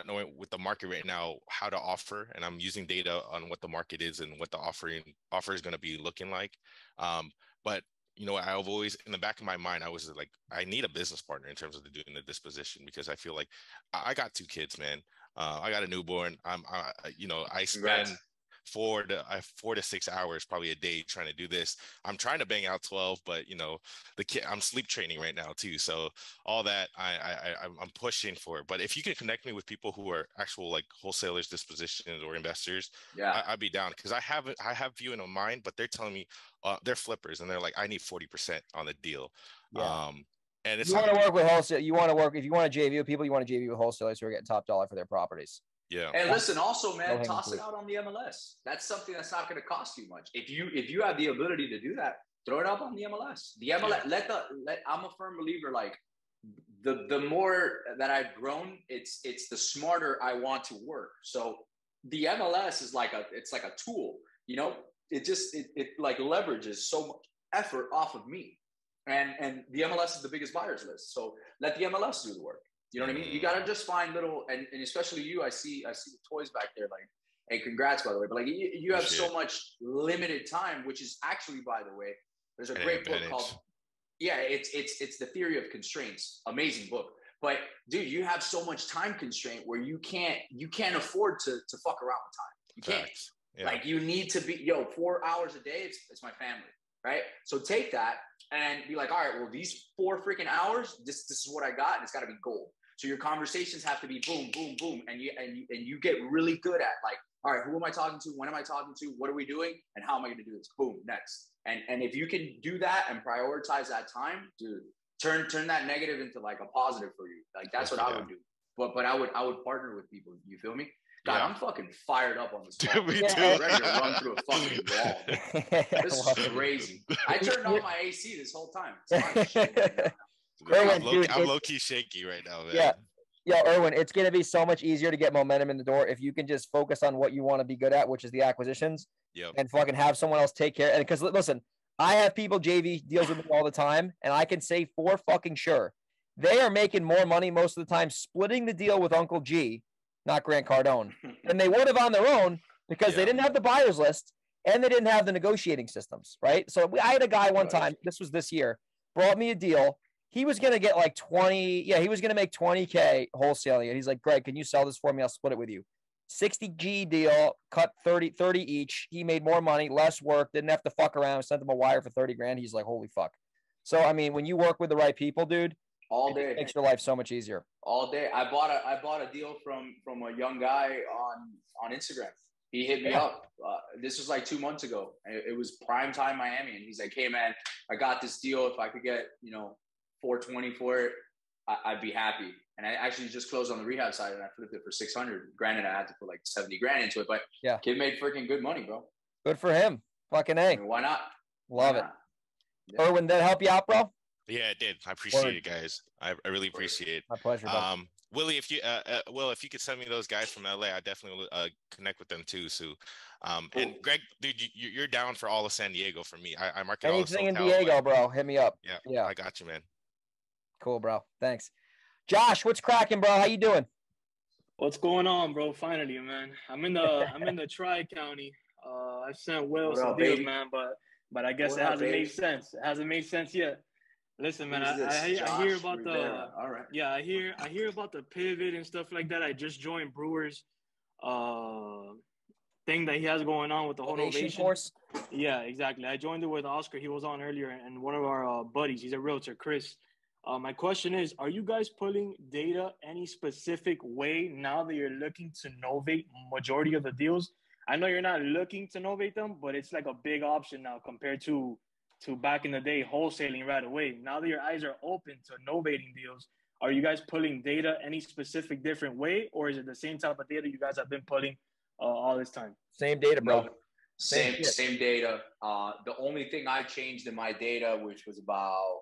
knowing with the market right now, how to offer, and I'm using data on what the market is and what the offer is going to be looking like. But I've always, in the back of my mind, I was like, I need a business partner in terms of doing the disposition, because I feel like I got 2 kids, man. I got a newborn. I spend 4 to 6 hours probably a day trying to do this. I'm trying to bang out 12, but the kid, I'm sleep training right now too. So all that I'm pushing for. But if you can connect me with people who are actual like wholesalers, dispositions, or investors, I'd be down, because I have few in mind, but they're telling me they're flippers and they're like, I need 40% on the deal. And it's you want to work with wholesale. If you want to JV with people, you want to JV with wholesalers who are getting top dollar for their properties. Yeah. And listen, also, man, toss it out on the MLS. That's something that's not going to cost you much. If you have the ability to do that, throw it up on the MLS. The MLS, I'm a firm believer. Like the more that I've grown, it's the smarter I want to work. So the MLS is like a tool. it like leverages so much effort off of me. And the MLS is the biggest buyers list. So let the MLS do the work. You know what I mean? You got to just find little, and especially you, I see the toys back there. Like, hey, congrats, by the way. But like, you have so much limited time, which is actually, by the way, there's a great book called, it's The Theory of Constraints. Amazing book. But dude, you have so much time constraint where you can't afford to fuck around with time. You can't. Yeah. Like, you need to be, 4 hours a day. It's my family, right? So take that and be like, all right, well, these 4 freaking hours, this is what I got, and it's got to be gold. So your conversations have to be boom, boom, boom, and you get really good at, like, all right, who am I talking to? When am I talking to? What are we doing? And how am I going to do this? Boom, next. And if you can do that and prioritize that time, dude, turn that negative into like a positive for you. Like, that's what I would do. But I would partner with people. You feel me? God, I'm fucking fired up on this call. I'm ready to run through a fucking wall. This is crazy. I turned on my AC this whole time. I'm low-key shaky right now, man. Yeah, Erwin, it's going to be so much easier to get momentum in the door if you can just focus on what you want to be good at, which is the acquisitions, and fucking have someone else take care. And because, listen, I have people JV deals with me all the time, and I can say for fucking sure, they are making more money most of the time splitting the deal with Uncle G, not Grant Cardone, than they would have on their own, because they didn't have the buyer's list and they didn't have the negotiating systems, right? So I had a guy one time, this was this year, brought me a deal. He was going to get like 20. Yeah, he was going to make 20K wholesaling it. He's like, Greg, can you sell this for me? I'll split it with you. 60G deal, cut 30 each. He made more money, less work, didn't have to fuck around, sent him a wire for 30 grand. He's like, holy fuck. So, I mean, when you work with the right people, dude, all day, it makes your life so much easier. All day. I bought a deal from a young guy on Instagram. He hit me up. This was like 2 months ago. It was prime time Miami. And he's like, hey man, I got this deal. If I could get, 420 for it, I'd be happy. And I actually just closed on the rehab side and I flipped it for 600. Granted, I had to put like 70 grand into it, but kid made freaking good money, bro. Good for him. Fucking A. I mean, why not? Love it. Yeah. Erwin, did that help you out, bro? Yeah, it did. I appreciate it, guys. I really appreciate it. My pleasure, bro. Willie, if you could send me those guys from LA, I definitely will connect with them too. So, and Greg, dude, you're down for all of San Diego for me. I market anything in Diego, bro. Hit me up. Yeah, I got you, man. Cool, bro. Thanks. Josh, what's cracking, bro? How you doing? What's going on, bro? Finally, man. I'm in the Tri-County. I sent Will some deals, man, but I guess it hasn't made sense. It hasn't made sense yet. Listen, man, I hear about I hear about the pivot and stuff like that. I just joined Brewer's thing that he has going on with the whole Novation course. Yeah, exactly. I joined it with Oscar. He was on earlier, and one of our buddies. He's a realtor, Chris. My question is, are you guys pulling data any specific way now that you're looking to novate majority of the deals? I know you're not looking to novate them, but it's like a big option now compared to back in the day, wholesaling right away. Now that your eyes are open to novating deals, are you guys pulling data any specific different way, or is it the same type of data you guys have been pulling all this time? Same data, bro. No, same data. The only thing I changed in my data, which was about,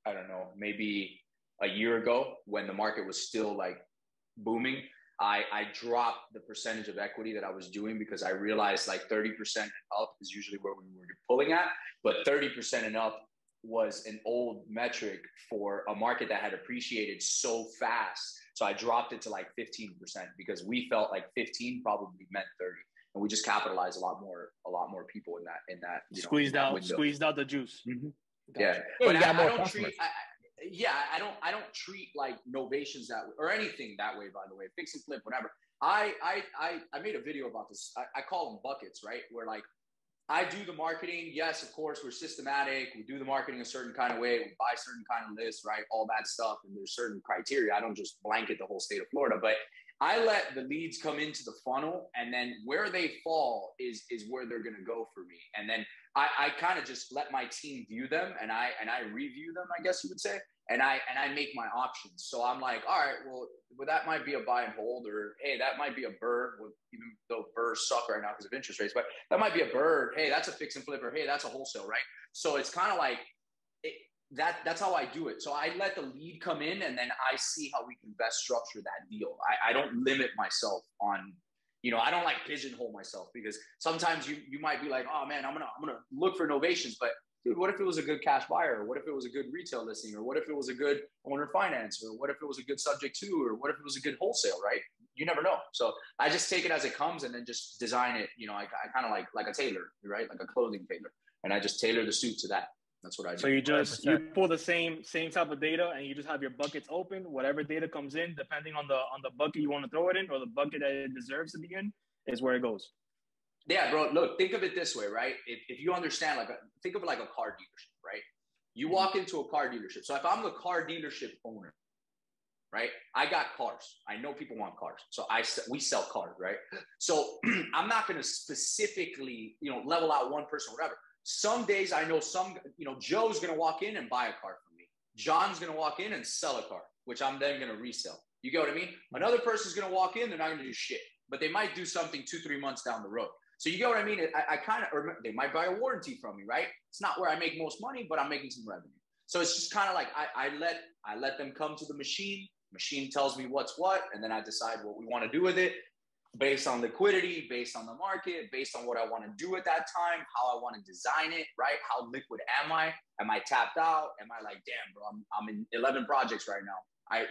I don't know, maybe a year ago when the market was still like booming, I dropped the percentage of equity that I was doing because I realized like 30% and up is usually where we were pulling at, but 30% and up was an old metric for a market that had appreciated so fast. So I dropped it to like 15% because we felt like 15 probably meant 30. And we just capitalized a lot more people in that squeezed out the juice. Mm-hmm. Gotcha. Yeah, but I don't treat like novations that way or anything that way, by the way, fix and flip, whatever. I made a video about this. I call them buckets, right? Where like I do the marketing. Yes, of course, we're systematic. We do the marketing a certain kind of way. We buy certain kind of lists, right? All that stuff. And there's certain criteria. I don't just blanket the whole state of Florida, but I let the leads come into the funnel, and then where they fall is where they're going to go for me. And then I kind of just let my team view them, and I review them, I guess you would say, and I make my options. So I'm like, all right, well, that might be a buy and hold, or hey, that might be a bird. Even though birds suck right now because of interest rates, but that might be a bird. Hey, that's a fix and flip, or hey, that's a wholesale, right? So it's kind of like that's how I do it. So I let the lead come in, and then I see how we can best structure that deal. I don't limit myself on I don't like pigeonhole myself, because sometimes you might be like, oh man, I'm gonna look for novations, but dude, what if it was a good cash buyer? Or what if it was a good retail listing? Or what if it was a good owner finance? Or what if it was a good subject to? Or what if it was a good wholesale, right? You never know. So I just take it as it comes and then just design it. I kind of like a tailor, right? Like a clothing tailor. And I just tailor the suit to that. That's what I do. So you pull the same type of data, and you just have your buckets open. Whatever data comes in, depending on the bucket you want to throw it in, or the bucket that it deserves to be in, is where it goes. Yeah, bro. Look, think of it this way, right? If you understand, think of it like a car dealership, right? You walk into a car dealership. So if I'm the car dealership owner, right? I got cars. I know people want cars. So we sell cars, right? So I'm not going to specifically, level out one person, whatever. Some days I know Joe's going to walk in and buy a car from me. John's going to walk in and sell a car, which I'm then going to resell. You get what I mean? Another person's going to walk in, they're not going to do shit, but they might do something 2-3 months down the road. So you get what I mean? I kind of, they might buy a warranty from me, right? It's not where I make most money, but I'm making some revenue. So it's just kind of like I let them come to the machine. Machine tells me what's what, and then I decide what we want to do with it based on liquidity, based on the market, based on what I want to do at that time, how I want to design it, right? How liquid am I? Am I tapped out? Am I like, damn, bro, I'm in 11 projects right now.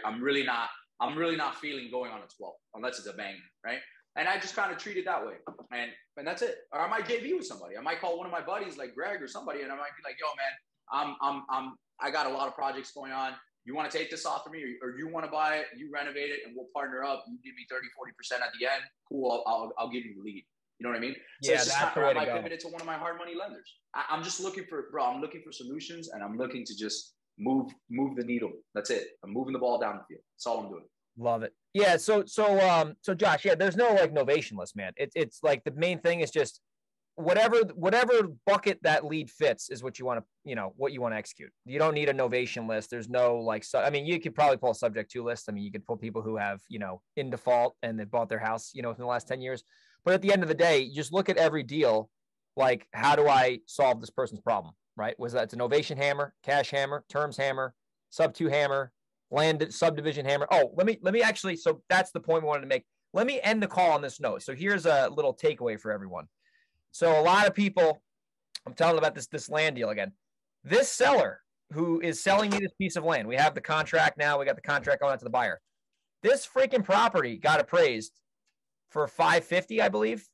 I'm really not feeling going on a 12 unless it's a banger, right? And I just kind of treat it that way. And that's it. Or I might JV with somebody. I might call one of my buddies like Greg or somebody, and I might be like, yo, man, I got a lot of projects going on. You want to take this off of me, or you want to buy it, you renovate it, and we'll partner up. You give me 30-40% at the end. Cool. I'll give you the lead. You know what I mean? So yeah, it's just that's the way to I go. pivot it to one of my hard money lenders. I'm just looking for solutions, and I'm looking to just move the needle. That's it. I'm moving the ball down the field. That's all I'm doing. Love it. Yeah. So Josh, yeah, there's no like novation list, man. It's like the main thing is just whatever bucket that lead fits is what you want to, execute. You don't need a novation list. There's no you could probably pull a subject to list. I mean, you could pull people who have, in default and they bought their house, within the last 10 years. But at the end of the day, you just look at every deal. Like, how do I solve this person's problem? Right. Was that it's a novation hammer, cash hammer, terms hammer, sub 2 hammer, land subdivision hammer. Oh, let me actually, so that's the point we wanted to make. Let me end the call on this note. So here's a little takeaway for everyone. So a lot of people, I'm telling about this land deal again. This seller who is selling me this piece of land, we have the contract now. We got the contract going out to the buyer. This freaking property got appraised for $550, I believe.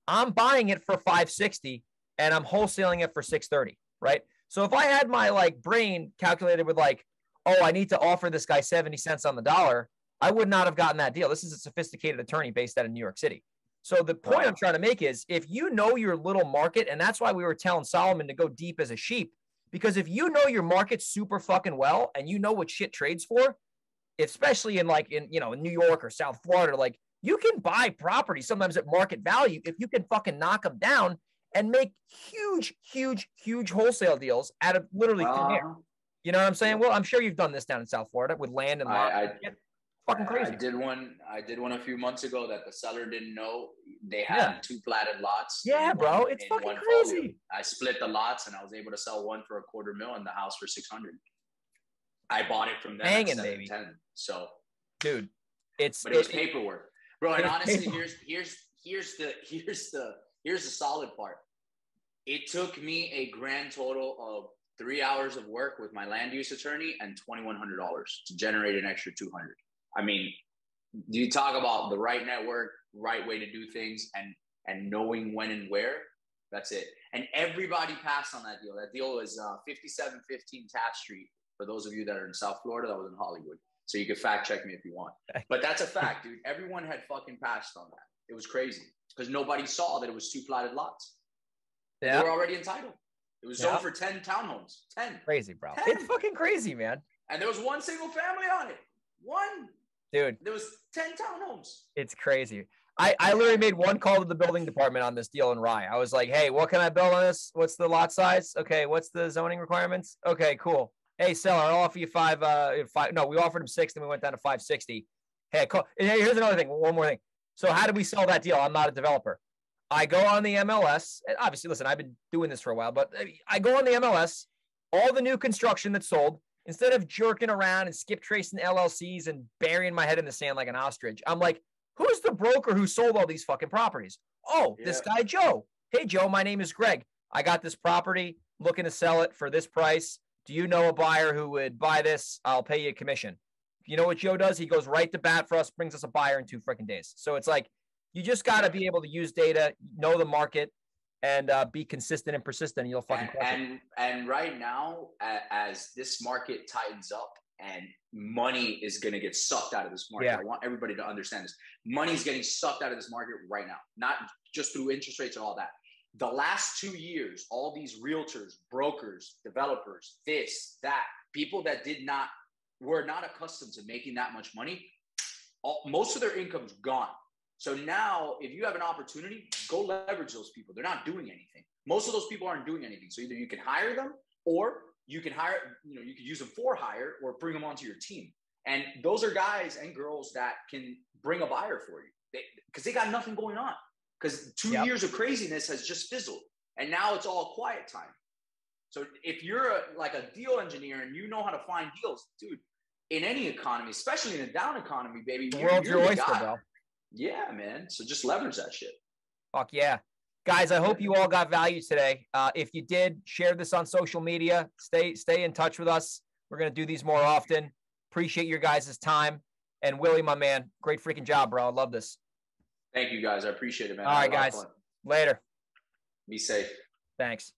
I'm buying it for $560, and I'm wholesaling it for $630, right? So if I had my brain calculated with I need to offer this guy 70 cents on the dollar, I would not have gotten that deal. This is a sophisticated attorney based out of New York City. So the point I'm trying to make is if you know your little market, and that's why we were telling Solomon to go deep as a sheep, because if you know your market super fucking well and you know what shit trades for, especially in New York or South Florida, you can buy property sometimes at market value if you can fucking knock them down and make huge, huge, huge wholesale deals out of literally thin air. You know what I'm saying? Well, I'm sure you've done this down in South Florida with land and lot. Fucking crazy. I did one a few months ago that the seller didn't know they had 2 platted lots. Yeah, bro, it's fucking crazy. Folio. I split the lots and I was able to sell one for $250,000 and the house for $600,000. I bought it from them hanging, at baby. 710. So, dude, it was paperwork, bro. And honestly, here's the solid part. It took me a grand total of 3 hours of work with my land use attorney and $2,100 to generate an extra $200. I mean, you talk about the right network, right way to do things, and knowing when and where. That's it. And everybody passed on that deal. That deal was 5715 Taft Street. For those of you that are in South Florida, that was in Hollywood. So you can fact check me if you want. But that's a fact, dude. Everyone had fucking passed on that. It was crazy because nobody saw that it was 2 platted lots. Yeah. They were already entitled. It was zoned for 10 townhomes. 10. Crazy, bro. 10. It's fucking crazy, man. And there was 1 single family on it. 1. Dude. There was 10 townhomes. It's crazy. I literally made 1 call to the building department on this deal in Rye. I was like, hey, what can I build on this? What's the lot size? Okay, what's the zoning requirements? Okay, cool. Hey, seller, I'll offer you 5. No, we offered him 6, then we went down to 560. Hey, call. And here's another thing. One more thing. So how did we sell that deal? I'm not a developer. I go on the MLS. And obviously, listen, I've been doing this for a while, but I go on the MLS, all the new construction that's sold, instead of jerking around and skip tracing LLCs and burying my head in the sand like an ostrich, I'm like, Who's the broker who sold all these fucking properties? Oh, this guy, Joe. Hey, Joe, my name is Greg. I got this property, looking to sell it for this price. Do you know a buyer who would buy this? I'll pay you a commission. You know what Joe does? He goes right to bat for us, brings us a buyer in 2 freaking days. So it's like, you just got to be able to use data, know the market, and be consistent and persistent. And you'll fucking crush it. And right now, as this market tightens up and money is going to get sucked out of this market, I want everybody to understand this. Money is getting sucked out of this market right now, not just through interest rates and all that. The last 2 years, all these realtors, brokers, developers, this, that, people that were not accustomed to making that much money, most of their income's gone. So now if you have an opportunity, go leverage those people. They're not doing anything. Most of those people aren't doing anything. So either you can hire them, or you can you can use them for hire or bring them onto your team. And those are guys and girls that can bring a buyer for you because they got nothing going on. Because 2 years of craziness has just fizzled. And now it's all quiet time. So if you're like a deal engineer and you know how to find deals, dude, in any economy, especially in a down economy, baby, the world's your oyster, bro. Yeah, man. So just leverage that shit. Fuck yeah. Guys, I hope you all got value today. If you did, share this on social media. Stay in touch with us. We're going to do these more often. Appreciate your guys' time. And Willie, my man, great freaking job, bro. I love this. Thank you, guys. I appreciate it, man. All right, guys. Later. Be safe. Thanks.